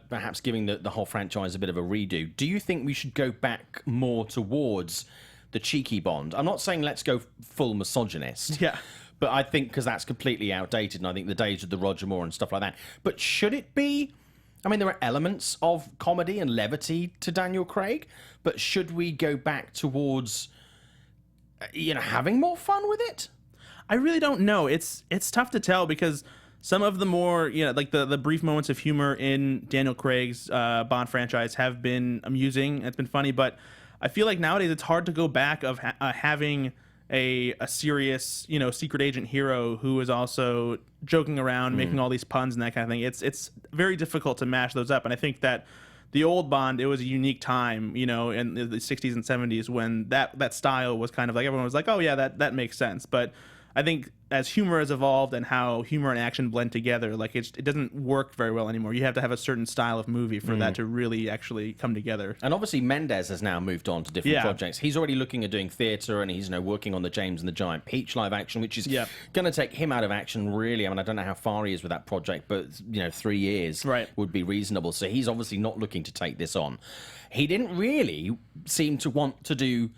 perhaps giving the whole franchise a bit of a redo, do you think we should go back more towards the cheeky Bond? I'm not saying let's go full misogynist. Yeah. But I think because that's completely outdated, and I think the days of the Roger Moore and stuff like that. But should it be? I mean, there are elements of comedy and levity to Daniel Craig, but should we go back towards, having more fun with it? I really don't know. It's tough to tell because some of the more, like the brief moments of humor in Daniel Craig's Bond franchise have been amusing. It's been funny, but I feel like nowadays it's hard to go back of having a serious, secret agent hero who is also joking around, making all these puns and that kind of thing. It's very difficult to mash those up. And I think that the old Bond, it was a unique time, in the 60s and 70s when that style was kind of like, everyone was like, oh yeah, that makes sense. But I think as humor has evolved and how humor and action blend together, like it doesn't work very well anymore. You have to have a certain style of movie for that to really actually come together. And obviously Mendes has now moved on to different projects. He's already looking at doing theatre, and he's working on the James and the Giant Peach live action, which is going to take him out of action really. I mean, I don't know how far he is with that project, but 3 years would be reasonable. So he's obviously not looking to take this on. He didn't really seem to want to do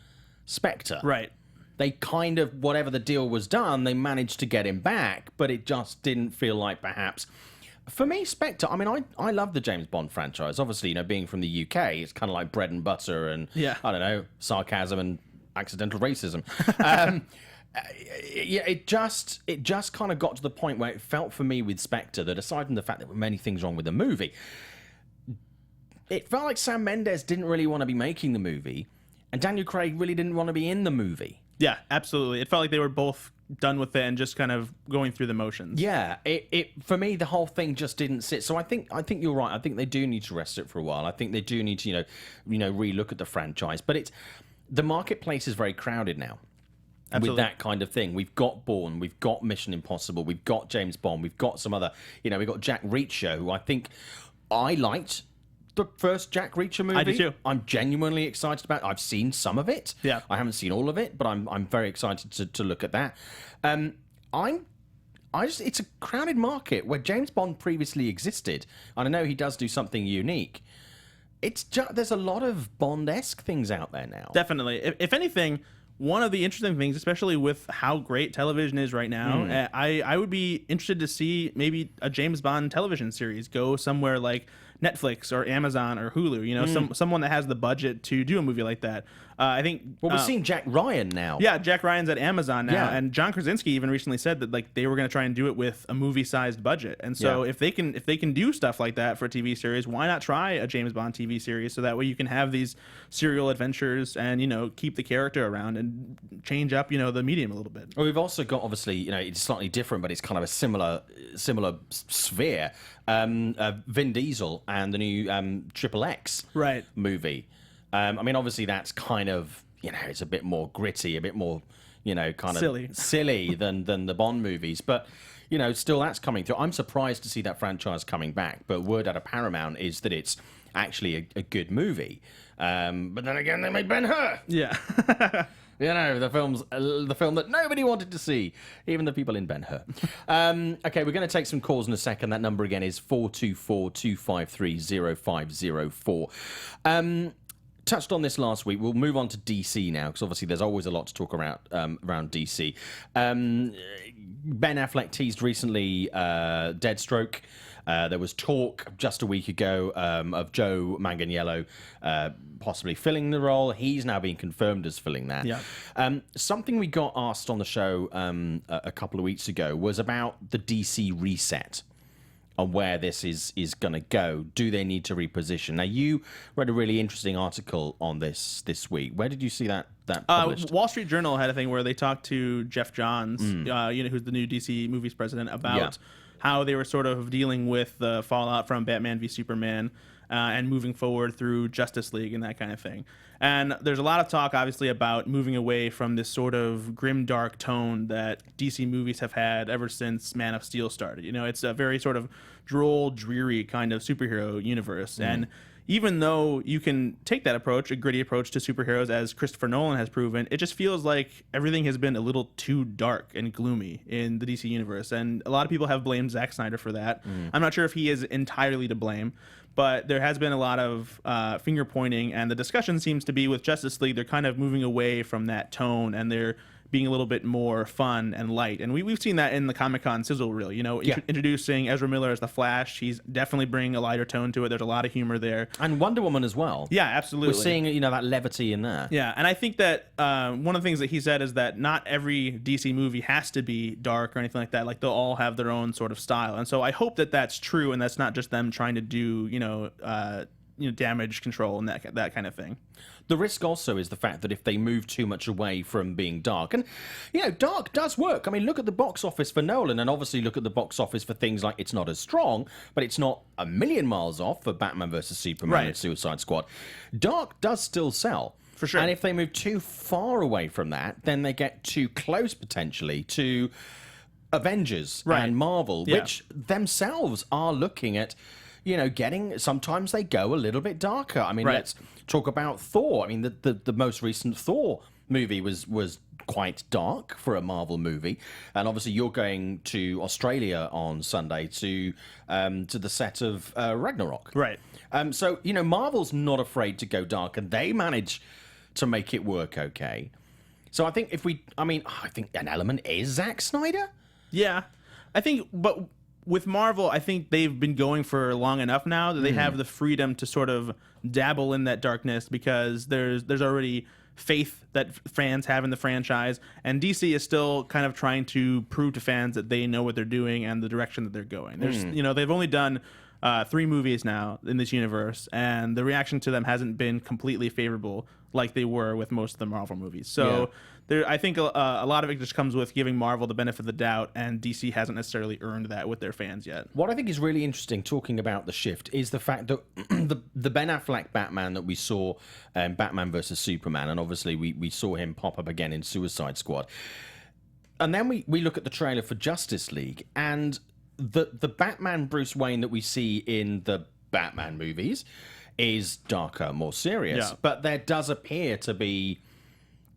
Spectre. Right. They kind of, whatever the deal was done, they managed to get him back, but it just didn't feel like perhaps For me, Spectre, I mean, I love the James Bond franchise. Obviously, being from the UK, it's kind of like bread and butter and, I don't know, sarcasm and accidental racism. Yeah, it just kind of got to the point where it felt for me with Spectre that aside from the fact there were many things wrong with the movie, it felt like Sam Mendes didn't really want to be making the movie, and Daniel Craig really didn't want to be in the movie. Yeah, absolutely. It felt like they were both done with it and just kind of going through the motions. Yeah, it for me the whole thing just didn't sit. So I think you're right. I think they do need to rest it for a while. I think they do need to relook at the franchise. But the marketplace is very crowded now. Absolutely. With that kind of thing. We've got Bourne, we've got Mission Impossible, we've got James Bond, we've got some other, we've got Jack Reacher, who I think I liked the first Jack Reacher movie. I do too. I'm genuinely excited about it. I've seen some of it. Yeah. I haven't seen all of it, but I'm very excited to look at that. It's a crowded market where James Bond previously existed, and I know he does do something unique. There's a lot of Bond-esque things out there now. Definitely. If anything, one of the interesting things, especially with how great television is right now, I would be interested to see maybe a James Bond television series go somewhere like Netflix or Amazon or Hulu, someone that has the budget to do a movie like that. I think... Well, we're seeing Jack Ryan now. Yeah, Jack Ryan's at Amazon now, Yeah. and John Krasinski even recently said that they were going to try and do it with a movie-sized budget. And so if they can do stuff like that for a TV series, why not try a James Bond TV series so that way you can have these serial adventures and keep the character around and change up the medium a little bit. Well, we've also got obviously it's slightly different, but it's kind of a similar sphere. Vin Diesel and the new Triple X movie. I mean, obviously that's kind of it's a bit more gritty, a bit more kind of silly than the Bond movies, but still that's coming through. I'm surprised to see that franchise coming back, but word out of Paramount is that it's actually a good movie. But then again, they made Ben-Hur. Yeah. The film that nobody wanted to see, even the people in Ben-Hur. Okay, we're going to take some calls in a second. That number again is 424-253-0504. Touched on this last week. We'll move on to DC now, because obviously there's always a lot to talk around DC. Ben Affleck teased recently Deathstroke. There was talk just a week ago of Joe Manganiello possibly filling the role. He's now being confirmed as filling that. Yeah. Something we got asked on the show a couple of weeks ago was about the DC reset and where this is going to go. Do they need to reposition? Now, you read a really interesting article on this week. Where did you see that published? Wall Street Journal had a thing where they talked to Jeff Johns, who's the new DC Movies president, about how they were sort of dealing with the fallout from Batman v Superman and moving forward through Justice League and that kind of thing. And there's a lot of talk, obviously, about moving away from this sort of grim, dark tone that DC movies have had ever since Man of Steel started. It's a very sort of droll, dreary kind of superhero universe. And even though you can take that approach, a gritty approach to superheroes, as Christopher Nolan has proven, it just feels like everything has been a little too dark and gloomy in the DC universe. And a lot of people have blamed Zack Snyder for that. I'm not sure if he is entirely to blame, but there has been a lot of finger pointing, and the discussion seems to be with Justice League, they're kind of moving away from that tone, and they're being a little bit more fun and light. And we've seen that in the Comic-Con sizzle reel, introducing Ezra Miller as the Flash. He's definitely bringing a lighter tone to it. There's a lot of humor there. And Wonder Woman as well. Yeah, absolutely. We're seeing, that levity in there. Yeah, and I think that one of the things that he said is that not every DC movie has to be dark or anything like that. Like, they'll all have their own sort of style. And so I hope that that's true, and that's not just them trying to do, damage control and that kind of thing. The risk also is the fact that if they move too much away from being dark, and dark does work. I mean, look at the box office for Nolan, and obviously look at the box office for things like it's not as strong, but it's not a million miles off for Batman vs Superman and Suicide Squad. Dark does still sell. For sure. And if they move too far away from that, then they get too close potentially to Avengers and Marvel, which themselves are looking at getting, sometimes they go a little bit darker. I mean, let's talk about Thor. I mean, the most recent Thor movie was quite dark for a Marvel movie, and obviously you're going to Australia on Sunday to the set of Ragnarok. Right. So Marvel's not afraid to go dark, and they manage to make it work okay. So I think I think an element is Zack Snyder. Yeah, I think, but with Marvel, I think they've been going for long enough now that they have the freedom to sort of dabble in that darkness because there's already faith that fans have in the franchise, and DC is still kind of trying to prove to fans that they know what they're doing and the direction that they're going. There's, they've only done 3 movies now in this universe, and the reaction to them hasn't been completely favorable like they were with most of the Marvel movies. So I think a lot of it just comes with giving Marvel the benefit of the doubt, and DC hasn't necessarily earned that with their fans yet. What I think is really interesting, talking about the shift, is the fact that the Ben Affleck Batman that we saw in Batman vs. Superman, and obviously we saw him pop up again in Suicide Squad. And then we look at the trailer for Justice League, and the Batman Bruce Wayne that we see in the Batman movies is darker, more serious. Yeah. But there does appear to be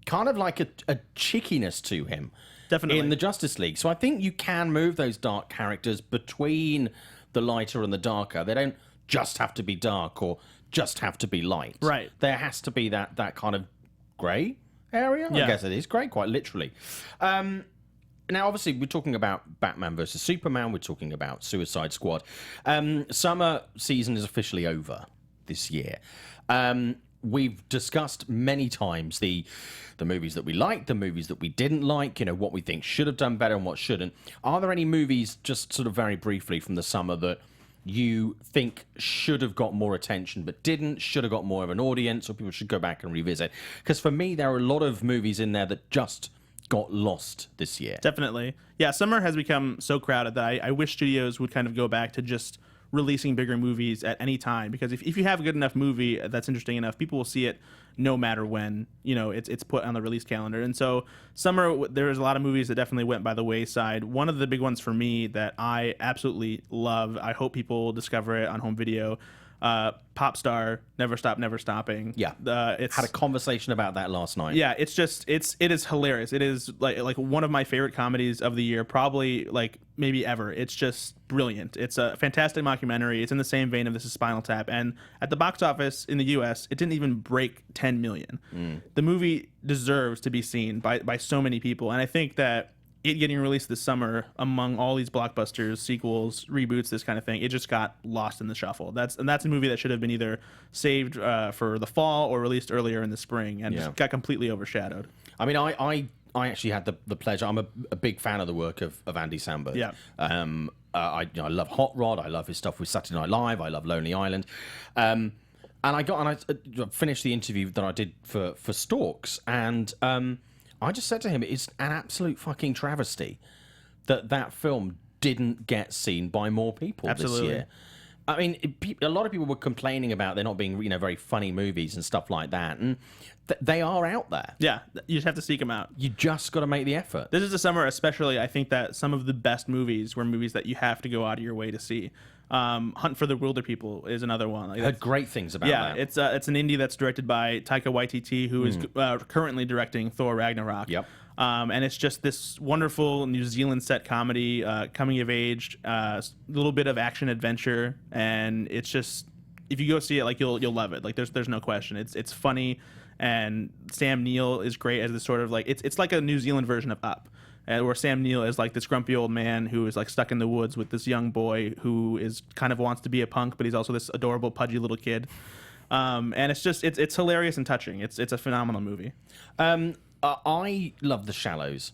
kind of like a cheekiness to him. Definitely. In the Justice League. So I think you can move those dark characters between the lighter and the darker. They don't just have to be dark or just have to be light. Right. There has to be that kind of grey area. Yeah. I guess it is grey, quite literally. Now, obviously, we're talking about Batman versus Superman. We're talking about Suicide Squad. Summer season is officially over this year. We've discussed many times the movies that we liked, the movies that we didn't like, what we think should have done better and what shouldn't. Are there any movies, just sort of very briefly from the summer, that you think should have got more attention but didn't, should have got more of an audience, or people should go back and revisit? Because for me, there are a lot of movies in there that just got lost this year. Definitely. Yeah, summer has become so crowded that I wish studios would kind of go back to just releasing bigger movies at any time, because if you have a good enough movie that's interesting enough, people will see it no matter when it's put on the release calendar. And so summer, there was a lot of movies that definitely went by the wayside. One of the big ones for me that I absolutely love, I hope people discover it on home video, Pop Star, Never Stop, Never Stopping. Yeah. It's Had a conversation about that last night. Yeah, it is hilarious. It is like one of my favorite comedies of the year, probably like maybe ever. It's just brilliant. It's a fantastic mockumentary. It's in the same vein of This Is Spinal Tap, and at the box office in the US, it didn't even break 10 million. The movie deserves to be seen by so many people, and I think that it getting released this summer among all these blockbusters, sequels, reboots, this kind of thing, it just got lost in the shuffle. That's a movie that should have been either saved for the fall or released earlier in the spring, and just got completely overshadowed. I mean, I actually had the pleasure. I'm a big fan of the work of Andy Samberg. Yeah. I love Hot Rod. I love his stuff with Saturday Night Live. I love Lonely Island. And I finished the interview that I did for Storks, and I just said to him, it's an absolute fucking travesty that film didn't get seen by more people this year. I mean, a lot of people were complaining about there not being, very funny movies and stuff like that, and they are out there. Yeah, you just have to seek them out. You just got to make the effort. This is the summer, especially. I think that some of the best movies were movies that you have to go out of your way to see. Hunt for the Wilder People is another one. I heard great things about that. Yeah, it's an indie that's directed by Taika Waititi, who is currently directing Thor Ragnarok. Yep. And it's just this wonderful New Zealand set comedy, coming of age, little bit of action adventure, and it's just, if you go see it, like you'll love it. Like there's no question. It's funny, and Sam Neill is great as this sort of like it's like a New Zealand version of Up. Where Sam Neill is like this grumpy old man who is like stuck in the woods with this young boy who is kind of wants to be a punk, but he's also this adorable, pudgy little kid. And it's just it's hilarious and touching. It's a phenomenal movie. I love The Shallows.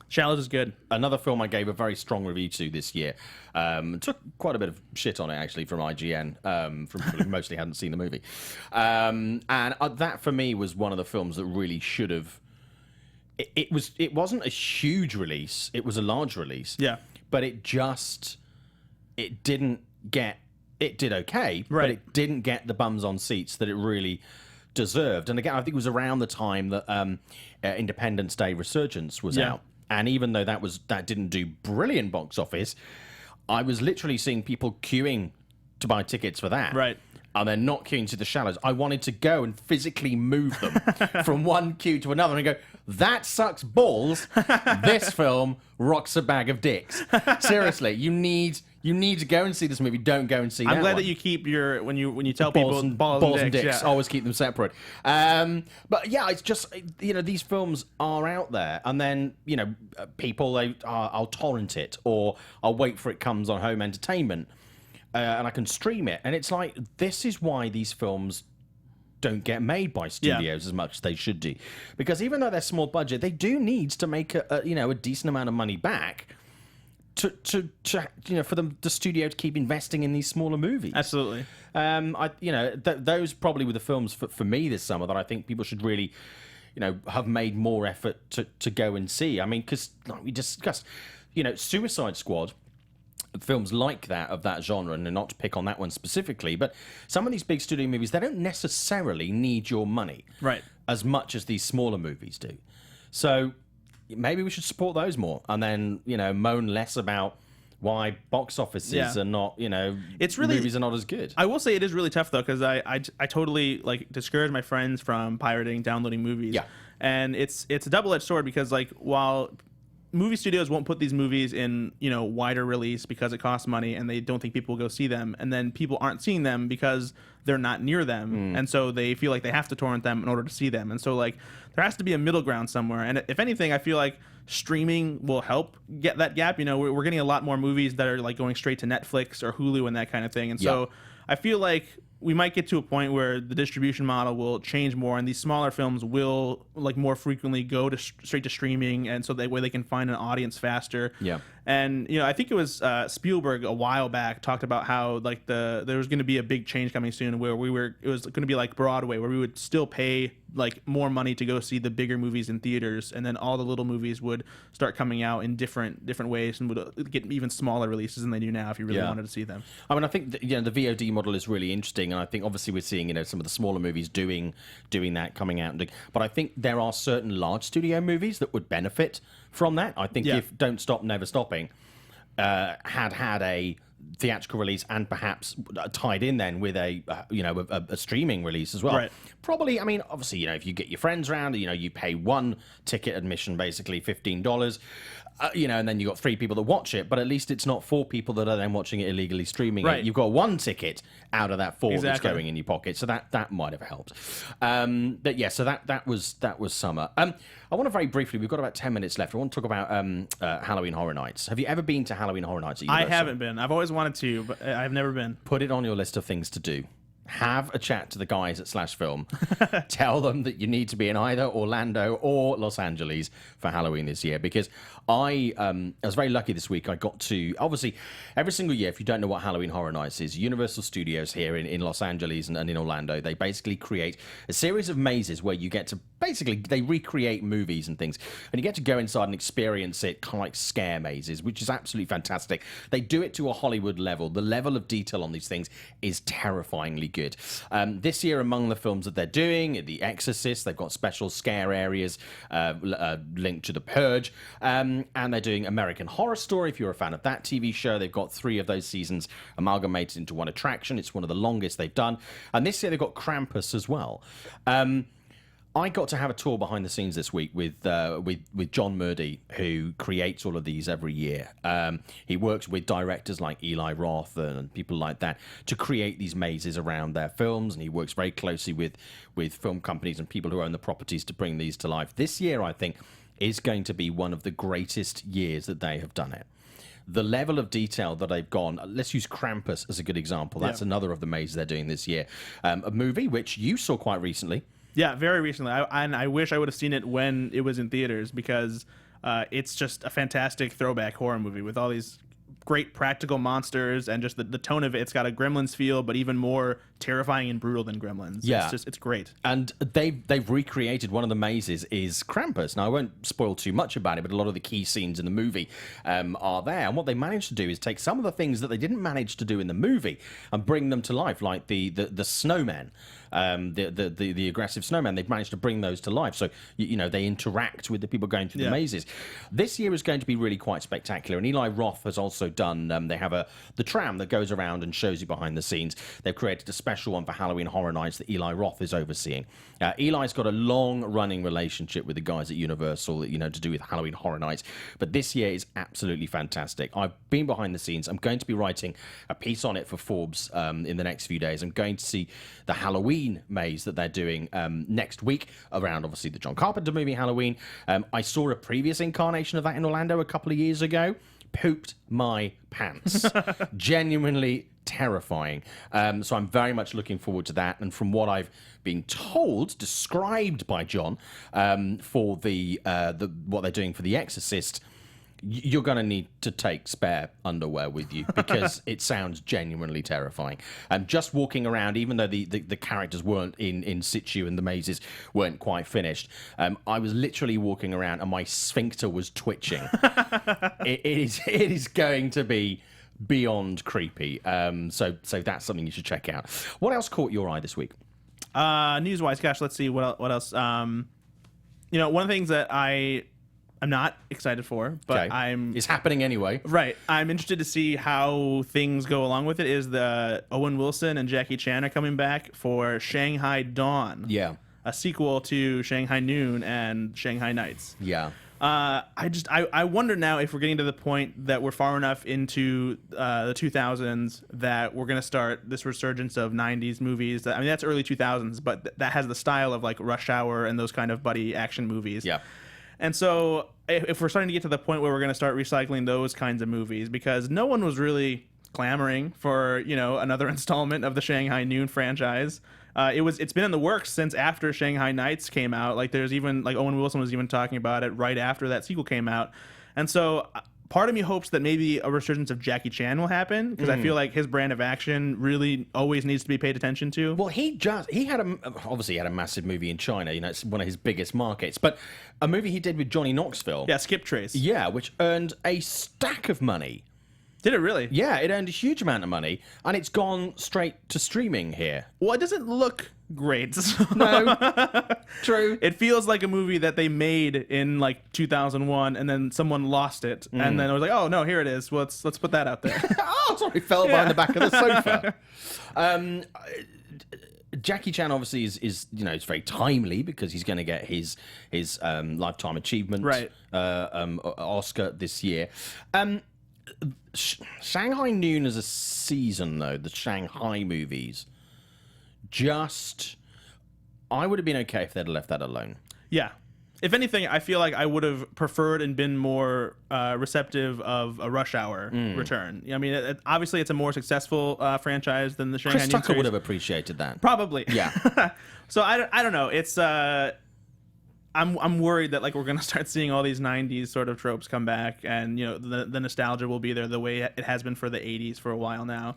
Shallows is good. Another film I gave a very strong review to this year. Took quite a bit of shit on it, actually, from IGN, from people who mostly hadn't seen the movie. And that, for me, was one of the films that really should have... It wasn't a huge release. It was a large release. Yeah. But it didn't get... It did okay, right, but it didn't get the bums on seats that it really deserved. And again, I think it was around the time that Independence Day Resurgence was out. And even though that didn't do brilliant box office, I was literally seeing people queuing to buy tickets for that. Right. and they're not queuing to the shallows. I wanted to go and physically move them from one queue to another and go, that sucks balls. This film rocks a bag of dicks. Seriously, you need to go and see this movie. Don't go and see I'm glad one. that you keep your when you tell balls people and, balls and dicks. yeah. Always keep them separate. But yeah, it's just these films are out there, and then people I'll torrent it or I'll wait for it comes on home entertainment, and I can stream it. And it's like, this is why these films don't get made by studios as much as they should do, because even though they're small budget, they do need to make a decent amount of money back. For the studio to keep investing in these smaller movies. Absolutely. Those probably were the films for me this summer that I think people should really, have made more effort to go and see. I mean, because like we discussed, Suicide Squad, films like that of that genre, and not to pick on that one specifically, but some of these big studio movies, they don't necessarily need your money, right, as much as these smaller movies do. So maybe we should support those more, and then moan less about why box offices are not, it's really, movies are not as good. I will say it is really tough though, because I totally discourage my friends from pirating, downloading movies. Yeah, and it's a double-edged sword, because while movie studios won't put these movies in wider release because it costs money and they don't think people will go see them, and then people aren't seeing them because they're not near them, and so they feel like they have to torrent them in order to see them. And so there has to be a middle ground somewhere, and if anything, I feel like streaming will help get that gap. We're getting a lot more movies that are going straight to Netflix or Hulu and that kind of thing, and so I feel like we might get to a point where the distribution model will change more, and these smaller films will more frequently go to straight to streaming, and so that way they can find an audience faster. Yeah. And I think it was Spielberg a while back talked about how there was going to be a big change coming soon, where it was going to be like Broadway, where we would still pay more money to go see the bigger movies in theaters, and then all the little movies would start coming out in different ways, and would get even smaller releases than they do now if you really wanted to see them. I mean, I think the VOD model is really interesting, and I think obviously we're seeing some of the smaller movies doing that, coming out, but I think there are certain large studio movies that would benefit from that. I think if Don't Stop Never Stopping had a theatrical release and perhaps tied in then with a streaming release as well. Right. Probably, I mean, obviously, if you get your friends around, you pay one ticket admission, basically $15, and then you got 3 people that watch it, but at least it's not 4 people that are then watching it illegally, streaming right. it. You've got 1 ticket out of that 4 that's exactly. going in your pocket, so that might have helped. But yeah, so that was summer. I want to very briefly, we've got about 10 minutes left. I want to talk about Halloween Horror Nights. Have you ever been to Halloween Horror Nights at I Universal? haven't been. I've always wanted to, but I've never been. Put it on your list of things to do. Have a chat to the guys at Slashfilm. Tell them that you need to be in either Orlando or Los Angeles for Halloween this year, because I was very lucky this week. I got to, obviously, every single year, if you don't know what Halloween Horror Nights is, Universal Studios here in Los Angeles and in Orlando, they basically create a series of mazes where you get to, basically, they recreate movies and things, and you get to go inside and experience it kind of like scare mazes, which is absolutely fantastic. They do it to a Hollywood level. The level of detail on these things is terrifyingly good. This year, among the films that they're doing, The Exorcist, they've got special scare areas linked to The Purge, and they're doing American Horror Story. If you're a fan of that TV show, they've got 3 of those seasons amalgamated into one attraction. It's one of the longest they've done. And this year, they've got Krampus as well. I got to have a tour behind the scenes this week with John Murdy, who creates all of these every year. He works with directors like Eli Roth and people like that to create these mazes around their films, and he works very closely with film companies and people who own the properties to bring these to life. This year, I think, is going to be one of the greatest years that they have done it. The level of detail that they've gone, let's use Krampus as a good example. That's another of the mazes they're doing this year. A movie which you saw quite recently. Yeah, very recently. I wish I would have seen it when it was in theaters, because it's just a fantastic throwback horror movie with all these great practical monsters, and just the tone of it. It's got a Gremlins feel, but even more terrifying and brutal than Gremlins. Yeah. It's great. And they've recreated one of the mazes is Krampus. Now, I won't spoil too much about it, but a lot of the key scenes in the movie are there. And what they managed to do is take some of the things that they didn't manage to do in the movie and bring them to life, like the snowman. the aggressive snowman. They've managed to bring those to life. So, they interact with the people going through the mazes. This year is going to be really quite spectacular. And Eli Roth has also done, they have the tram that goes around and shows you behind the scenes. They've created a special one for Halloween Horror Nights that Eli Roth is overseeing. Eli's got a long-running relationship with the guys at Universal, to do with Halloween Horror Nights. But this year is absolutely fantastic. I've been behind the scenes. I'm going to be writing a piece on it for Forbes in the next few days. I'm going to see the Halloween maze that they're doing next week around, obviously, the John Carpenter movie Halloween. I saw a previous incarnation of that in Orlando a couple of years ago. Pooped my pants. Genuinely terrifying. So I'm very much looking forward to that. And from what I've been told, described by John, for what they're doing for The Exorcist, you're going to need to take spare underwear with you because it sounds genuinely terrifying. Just walking around, even though the characters weren't in situ and the mazes weren't quite finished, I was literally walking around and my sphincter was twitching. It is going to be beyond creepy. So that's something you should check out. What else caught your eye this week? News-wise, gosh, let's see what else. One of the things that I'm not excited for, but okay. It's happening anyway. Right. I'm interested to see how things go along with it. Is the Owen Wilson and Jackie Chan are coming back for Shanghai Dawn. Yeah. A sequel to Shanghai Noon and Shanghai Nights. Yeah. I wonder now if we're getting to the point that we're far enough into the 2000s that we're going to start this resurgence of 90s movies. That's early 2000s, but that has the style of like Rush Hour and those kind of buddy action movies. Yeah. And so if we're starting to get to the point where we're going to start recycling those kinds of movies, because no one was really clamoring for, another installment of the Shanghai Noon franchise. It's been in the works since after Shanghai Nights came out. Like there's even like Owen Wilson was even talking about it right after that sequel came out. And so part of me hopes that maybe a resurgence of Jackie Chan will happen because I feel like his brand of action really always needs to be paid attention to. Well, he had a massive movie in China. It's one of his biggest markets. But a movie he did with Johnny Knoxville. Yeah, Skip Trace. Yeah, which earned a stack of money. Did it really? Yeah, it earned a huge amount of money, and it's gone straight to streaming here. Well, it doesn't look great. No, true. It feels like a movie that they made in like 2001, and then someone lost it, and then it was like, oh no, here it is. Well, let's put that out there. Oh, sorry, fell behind the back of the sofa. Jackie Chan obviously is it's very timely because he's going to get his lifetime achievement Oscar this year. Shanghai Noon as a season, though, the Shanghai movies, I would have been okay if they'd left that alone. Yeah. If anything, I feel like I would have preferred and been more receptive of a Rush Hour return. I mean, obviously it's a more successful franchise than the Shanghai Noon Chris Tucker series. would have appreciated that. Probably. Yeah. So I don't know. It's I'm worried that like we're gonna start seeing all these 90s sort of tropes come back, and the nostalgia will be there the way it has been for the 80s for a while now.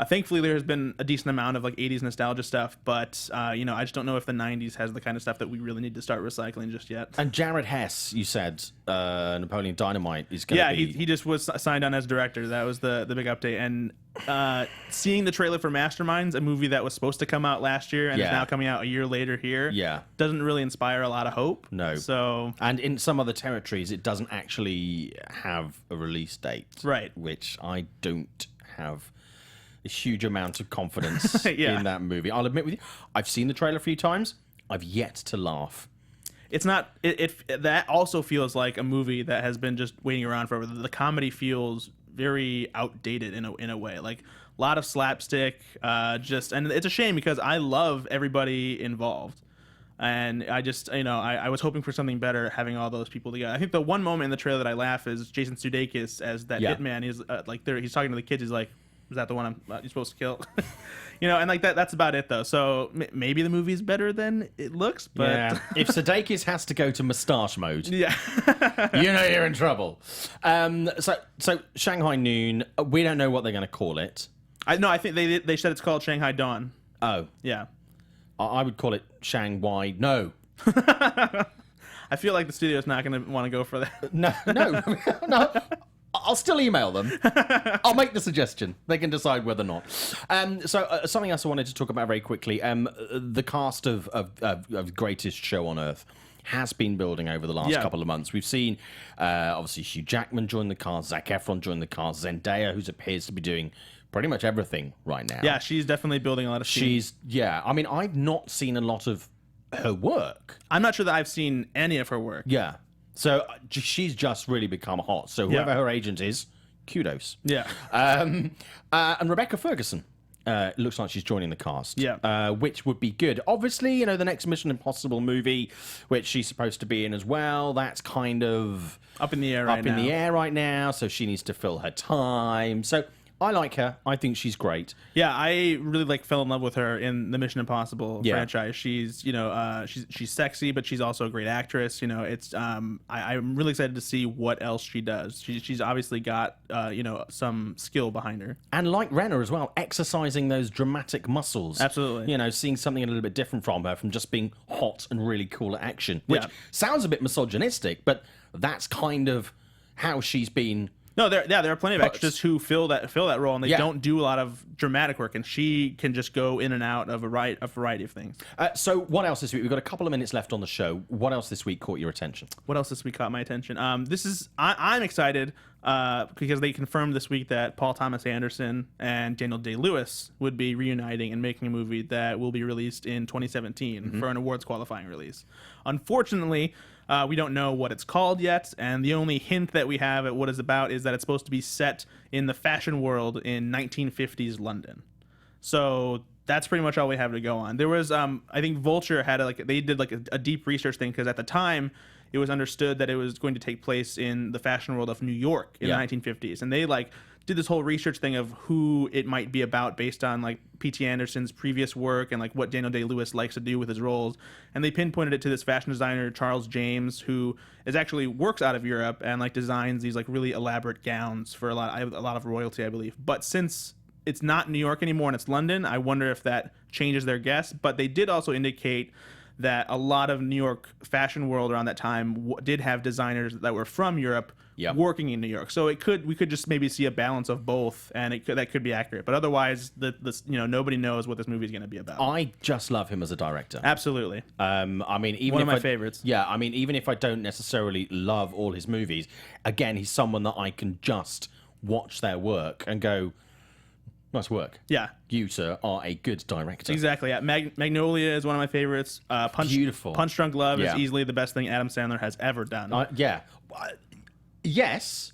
Thankfully, there has been a decent amount of like 80s nostalgia stuff, but I just don't know if the 90s has the kind of stuff that we really need to start recycling just yet. And Jared Hess, you said Napoleon Dynamite is going to be... Yeah, he just was signed on as director. That was the big update. And seeing the trailer for Masterminds, a movie that was supposed to come out last year and is now coming out a year later here, doesn't really inspire a lot of hope. No. So, and in some other territories, it doesn't actually have a release date. Right. Which I don't have a huge amount of confidence in that movie. I'll admit with you, I've seen the trailer a few times. I've yet to laugh. It's not. That also feels like a movie that has been just waiting around forever. The comedy feels very outdated in a way. Like a lot of slapstick. And it's a shame because I love everybody involved. And I just, I was hoping for something better having all those people together. I think the one moment in the trailer that I laugh is Jason Sudeikis as that hitman. He's he's talking to the kids. He's like, is that the one you're supposed to kill? And like that's about it though. So maybe the movie's better than it looks. But if Sudeikis has to go to mustache mode, you're in trouble. So Shanghai Noon, we don't know what they're going to call it. I think they said it's called Shanghai Dawn. Oh yeah, I would call it Shanghai. No. I feel like the studio's not going to want to go for that. No. I'll still email them. I'll make the suggestion. They can decide whether or not. So something else I wanted to talk about very quickly. The cast of Greatest Show on Earth has been building over the last couple of months. We've seen, obviously, Hugh Jackman join the cast, Zac Efron join the cast, Zendaya, who appears to be doing pretty much everything right now. Yeah, she's definitely building a lot of steam. I mean, I've not seen a lot of her work. I'm not sure that I've seen any of her work. Yeah. So she's just really become hot. So whoever her agent is, kudos. Yeah. And Rebecca Ferguson. Looks like she's joining the cast, which would be good. Obviously, the next Mission Impossible movie, which she's supposed to be in as well, that's kind of up in the air right now. So she needs to fill her time. So I like her. I think she's great. Yeah, I really fell in love with her in the Mission Impossible franchise. She's she's sexy, but she's also a great actress. It's I'm really excited to see what else she does. She's obviously got some skill behind her. And like Renner as well, exercising those dramatic muscles. Absolutely. Seeing something a little bit different from her, from just being hot and really cool at action, which sounds a bit misogynistic, but that's kind of how she's been. No, there are plenty of actors who fill that role, and they don't do a lot of dramatic work, and she can just go in and out of a variety of things. So what else this week? We've got a couple of minutes left on the show. What else this week caught your attention? What else this week caught my attention? I'm excited because they confirmed this week that Paul Thomas Anderson and Daniel Day-Lewis would be reuniting and making a movie that will be released in 2017 for an awards qualifying release. Unfortunately, we don't know what it's called yet, and the only hint that we have at what it's about is that it's supposed to be set in the fashion world in 1950s London. So that's pretty much all we have to go on. There was, I think Vulture had they did a deep research thing, because at the time it was understood that it was going to take place in the fashion world of New York in the 1950s, and they did this whole research thing of who it might be about based on P.T. Anderson's previous work and what Daniel Day-Lewis likes to do with his roles, and they pinpointed it to this fashion designer Charles James, who actually works out of Europe and designs these really elaborate gowns for a lot of royalty, I believe. But since it's not New York anymore and it's London, I wonder if that changes their guess. But they did also indicate that a lot of New York fashion world around that time did have designers that were from Europe working in New York. So we could just maybe see a balance of both, and that could be accurate. But otherwise, nobody knows what this movie is going to be about. I just love him as a director. Absolutely. I mean, even one of my favorites. Yeah, I mean, even if I don't necessarily love all his movies, again, he's someone that I can just watch their work and go, nice work. Yeah. You, sir, are a good director. Exactly. Yeah. Magnolia is one of my favorites. Beautiful. Punch Drunk Love is easily the best thing Adam Sandler has ever done. Yes.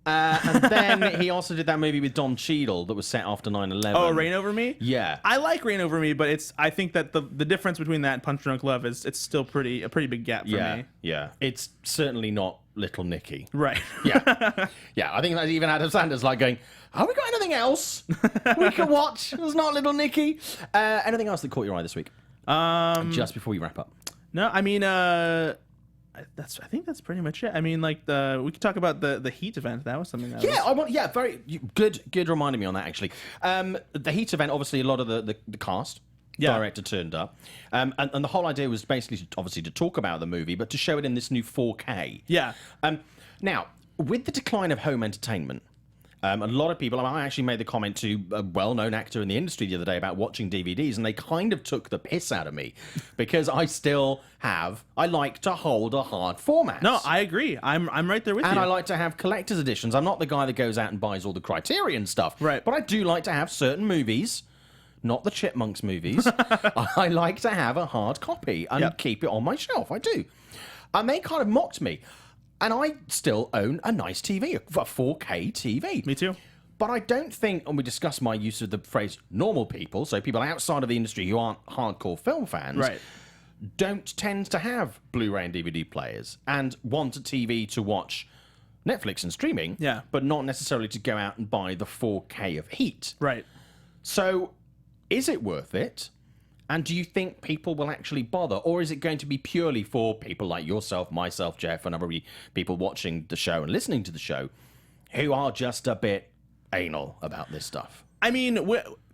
And then he also did that movie with Don Cheadle that was set after 9/11. Oh, Reign Over Me? Yeah. I like Reign Over Me, but I think that the difference between that and Punch Drunk Love is it's still a pretty big gap for me. Yeah. It's certainly not Little Nicky. Right. Yeah. Yeah. I think that's even Adam Sandler's going, have we got anything else we can watch? There's not Little Nicky. Anything else that caught your eye this week? Just before we wrap up. No, I mean, I think that's pretty much it. I mean, we could talk about the Heat event. That was something that very good reminding me on that, actually. The Heat event, obviously a lot of the cast director turned up, and the whole idea was basically obviously to talk about the movie, but to show it in this new 4K. Yeah. Now, with the decline of home entertainment, a lot of people, I actually made the comment to a well-known actor in the industry the other day about watching DVDs, and they kind of took the piss out of me because I like to hold a hard format. No, I agree. I'm right there with you. And I like to have collector's editions. I'm not the guy that goes out and buys all the Criterion stuff. Right. But I do like to have certain movies, not the Chipmunks movies. I like to have a hard copy and keep it on my shelf. I do. And they kind of mocked me. And I still own a nice TV, a 4K TV. Me too. But I don't think, and we discussed my use of the phrase normal people, so people outside of the industry who aren't hardcore film fans, don't tend to have Blu-ray and DVD players and want a TV to watch Netflix and streaming, but not necessarily to go out and buy the 4K of Heat. Right. So is it worth it? And do you think people will actually bother? Or is it going to be purely for people like yourself, myself, Jeff, and other people watching the show and listening to the show who are just a bit anal about this stuff? I mean,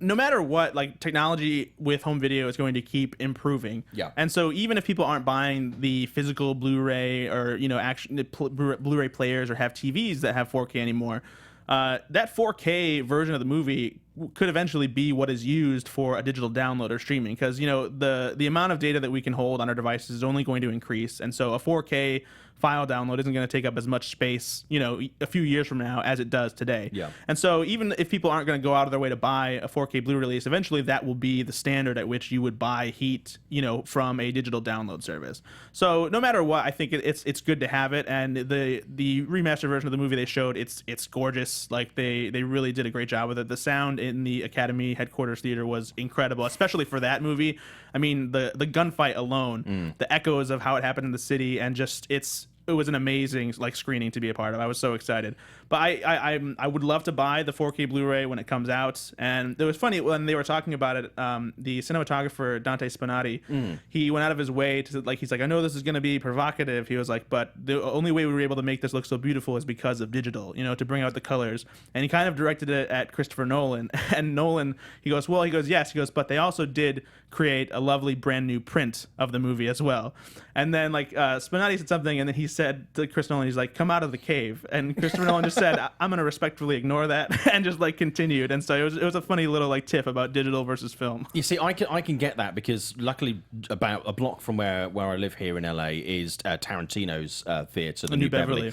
no matter what, like technology with home video is going to keep improving. Yeah. And so even if people aren't buying the physical Blu-ray or Blu-ray players or have TVs that have 4K anymore, that 4K version of the movie could eventually be what is used for a digital download or streaming, because the amount of data that we can hold on our devices is only going to increase, and so a 4K file download isn't going to take up as much space a few years from now as it does today. Yeah. And so even if people aren't going to go out of their way to buy a 4K Blu release, eventually that will be the standard at which you would buy Heat from a digital download service. So no matter what, I think it's good to have it, and the remastered version of the movie they showed, it's gorgeous. Like they really did a great job with it. The sound in the Academy headquarters theater was incredible, especially for that movie. I mean, the gunfight alone, the echoes of how it happened in the city, and just it was an amazing screening to be a part of. I was so excited. But I would love to buy the 4K Blu-ray when it comes out. And it was funny when they were talking about it. The cinematographer Dante Spinati, he went out of his way to he's like, I know this is going to be provocative. He was like, but the only way we were able to make this look so beautiful is because of digital, to bring out the colors. And he kind of directed it at Christopher Nolan. And Nolan, he goes, yes. He goes, but they also did create a lovely brand new print of the movie as well. And then Spinati said something, and then he said to Chris Nolan, he's like, come out of the cave. And Christopher Nolan just said, I'm going to respectfully ignore that, and just continued. And so it was a funny little tip about digital versus film. You see, I can get that, because luckily about a block from where I live here in LA is Tarantino's theater, the New Beverly.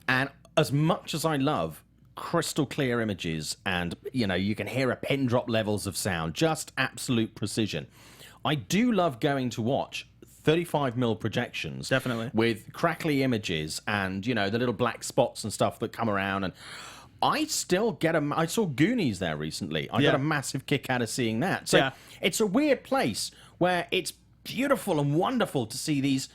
And as much as I love crystal clear images and you can hear a pin drop levels of sound, just absolute precision, I do love going to watch 35mm projections, definitely, with crackly images and the little black spots and stuff that come around. And I still get I saw Goonies there recently. I got a massive kick out of seeing that. So it's a weird place where it's beautiful and wonderful to see these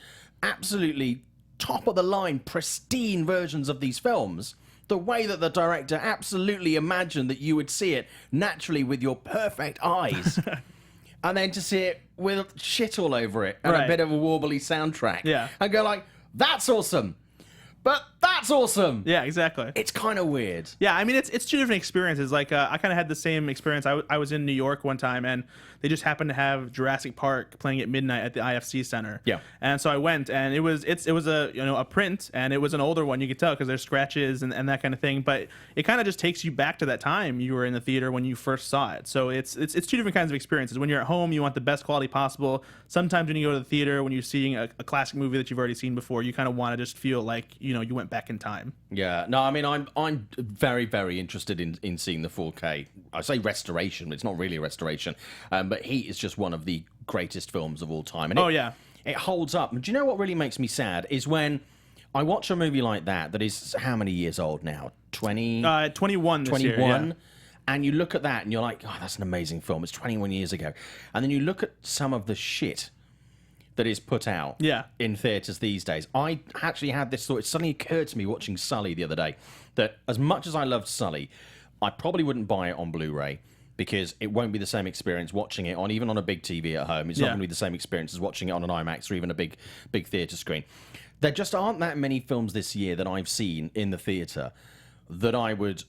absolutely top of the line, pristine versions of these films, the way that the director absolutely imagined that you would see it naturally with your perfect eyes. And then to see it with shit all over it and a bit of a warbly soundtrack. Yeah. And go that's awesome. But that's awesome. Yeah, exactly. It's kind of weird. Yeah, I mean, it's two different experiences. I kind of had the same experience. I was in New York one time, and they just happened to have Jurassic Park playing at midnight at the IFC Center. Yeah. And so I went, and it was a print, and it was an older one. You could tell because there's scratches and that kind of thing. But it kind of just takes you back to that time you were in the theater when you first saw it. So it's two different kinds of experiences. When you're at home, you want the best quality possible. Sometimes when you go to the theater, when you're seeing a classic movie that you've already seen before, you kind of want to just feel like you went back in time. Yeah, no, I mean, I'm very, very interested in seeing the 4K. I say restoration, but it's not really a restoration. But Heat is just one of the greatest films of all time. And it holds up. And do you know what really makes me sad is when I watch a movie like that is how many years old now? 21 this year. 21. And you look at that and you're like, oh, that's an amazing film. It's 21 years ago. And then you look at some of the shit that is put out in theatres these days. I actually had this thought. It suddenly occurred to me watching Sully the other day that as much as I loved Sully, I probably wouldn't buy it on Blu-ray because it won't be the same experience watching it even on a big TV at home. It's not going to be the same experience as watching it on an IMAX or even a big theatre screen. There just aren't that many films this year that I've seen in the theatre that I would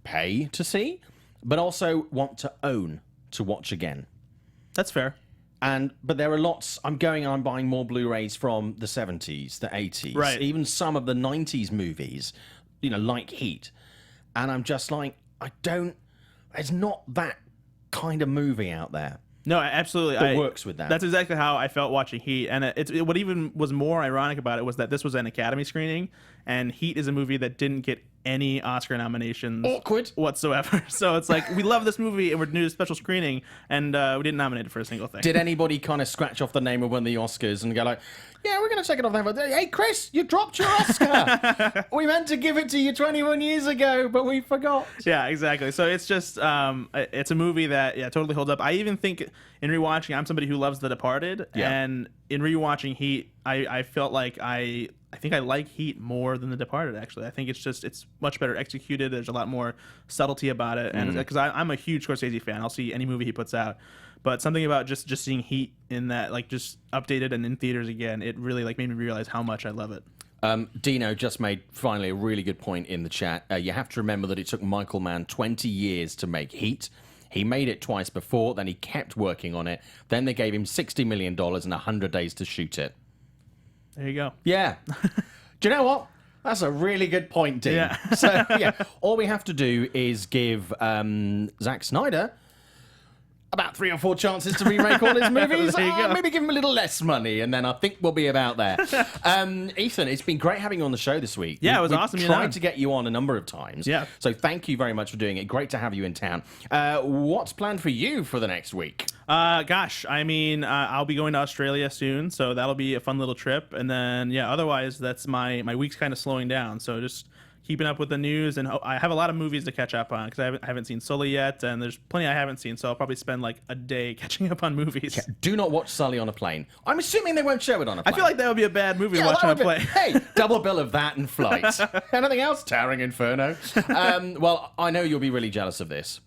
pay to see, but also want to own to watch again. That's fair. But there are lots. I'm buying more Blu-rays from the 70s, the 80s, even some of the 90s movies, like Heat. And I'm just like, there's not that kind of movie out there. No, absolutely. That works with that. That's exactly how I felt watching Heat. And what even was more ironic about it was that this was an Academy screening, and Heat is a movie that didn't get any Oscar nominations whatsoever. So it's like, we love this movie and we're doing a special screening, and we didn't nominate it for a single thing. Did anybody kind of scratch off the name of one of the Oscars and go like, yeah, we're going to take it off there? Hey, Chris, you dropped your Oscar. We meant to give it to you 21 years ago, but we forgot. Yeah, exactly. So it's just, it's a movie that, totally holds up. I even think in rewatching, I'm somebody who loves The Departed, and in rewatching Heat, I felt like I think I like Heat more than The Departed, actually. I think it's much better executed. There's a lot more subtlety about it. And because I'm a huge Scorsese fan, I'll see any movie he puts out. But something about just seeing Heat in that, just updated and in theaters again, it really made me realize how much I love it. Dino just made finally a really good point in the chat. You have to remember that it took Michael Mann 20 years to make Heat. He made it twice before, then he kept working on it. Then they gave him $60 million and 100 days to shoot it. There you go. Yeah. Do you know what? That's a really good point, Dean. Yeah. So, yeah, all we have to do is give Zack Snyder about 3 or 4 chances to remake all his movies. There you go. Maybe give him a little less money, and then I think we'll be about there. Ethan, it's been great having you on the show this week. Yeah, it was awesome. We've tried to get you on a number of times. Yeah. So thank you very much for doing it. Great to have you in town. What's planned for you for the next week? Gosh, I mean, I'll be going to Australia soon, so that'll be a fun little trip. And then, yeah, otherwise, that's my week's kind of slowing down. So just keeping up with the news, and I have a lot of movies to catch up on because I haven't seen Sully yet, and there's plenty I haven't seen, so I'll probably spend like a day catching up on movies. Yeah, do not watch Sully on a plane. I'm assuming they won't show it on a plane. I feel like that would be a bad movie to Yeah, watch that on a would be- plane. Hey, double bill of that and Flight. Anything else? Towering Inferno. Well, I know you'll be really jealous of this.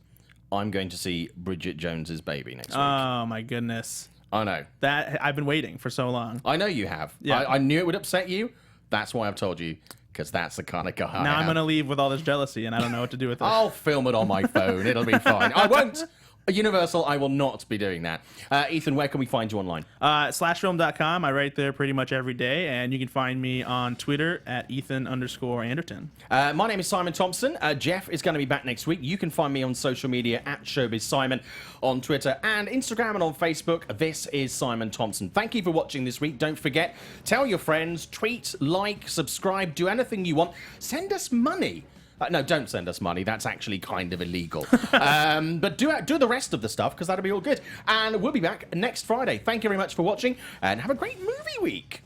I'm going to see Bridget Jones's Baby next week. Oh my goodness, I know. that I've been waiting for so long. I know you have. Yeah. I knew it would upset you. That's why I've told you, because that's the kind of guy I Now I'm am. gonna leave with all this jealousy, and I don't know what to do with it. I'll film it on my phone. It'll be fine. I won't. Universal, I will not be doing that. Ethan, where can we find you online? Slashfilm.com. I write there pretty much every day, and you can find me on Twitter at Ethan_Anderton. My name is Simon Thompson. Jeff is going to be back next week. You can find me on social media at ShowbizSimon on Twitter and Instagram and on Facebook. This is Simon Thompson. Thank you for watching this week. Don't forget, tell your friends, tweet, like, subscribe, do anything you want. Send us money. No, don't send us money. That's actually kind of illegal. But do the rest of the stuff, because that'll be all good. And we'll be back next Friday. Thank you very much for watching, and have a great movie week.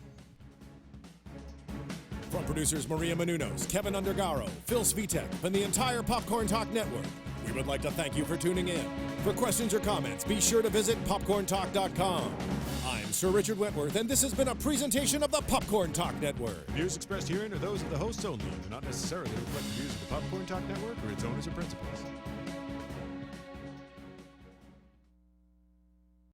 From producers Maria Menounos, Kevin Undergaro, Phil Svitek, and the entire Popcorn Talk Network, we would like to thank you for tuning in. For questions or comments, be sure to visit popcorntalk.com. I'm Sir Richard Wentworth, and this has been a presentation of the Popcorn Talk Network. Views expressed herein are those of the hosts only and do not necessarily reflect the views of the Popcorn Talk Network or its owners or principals.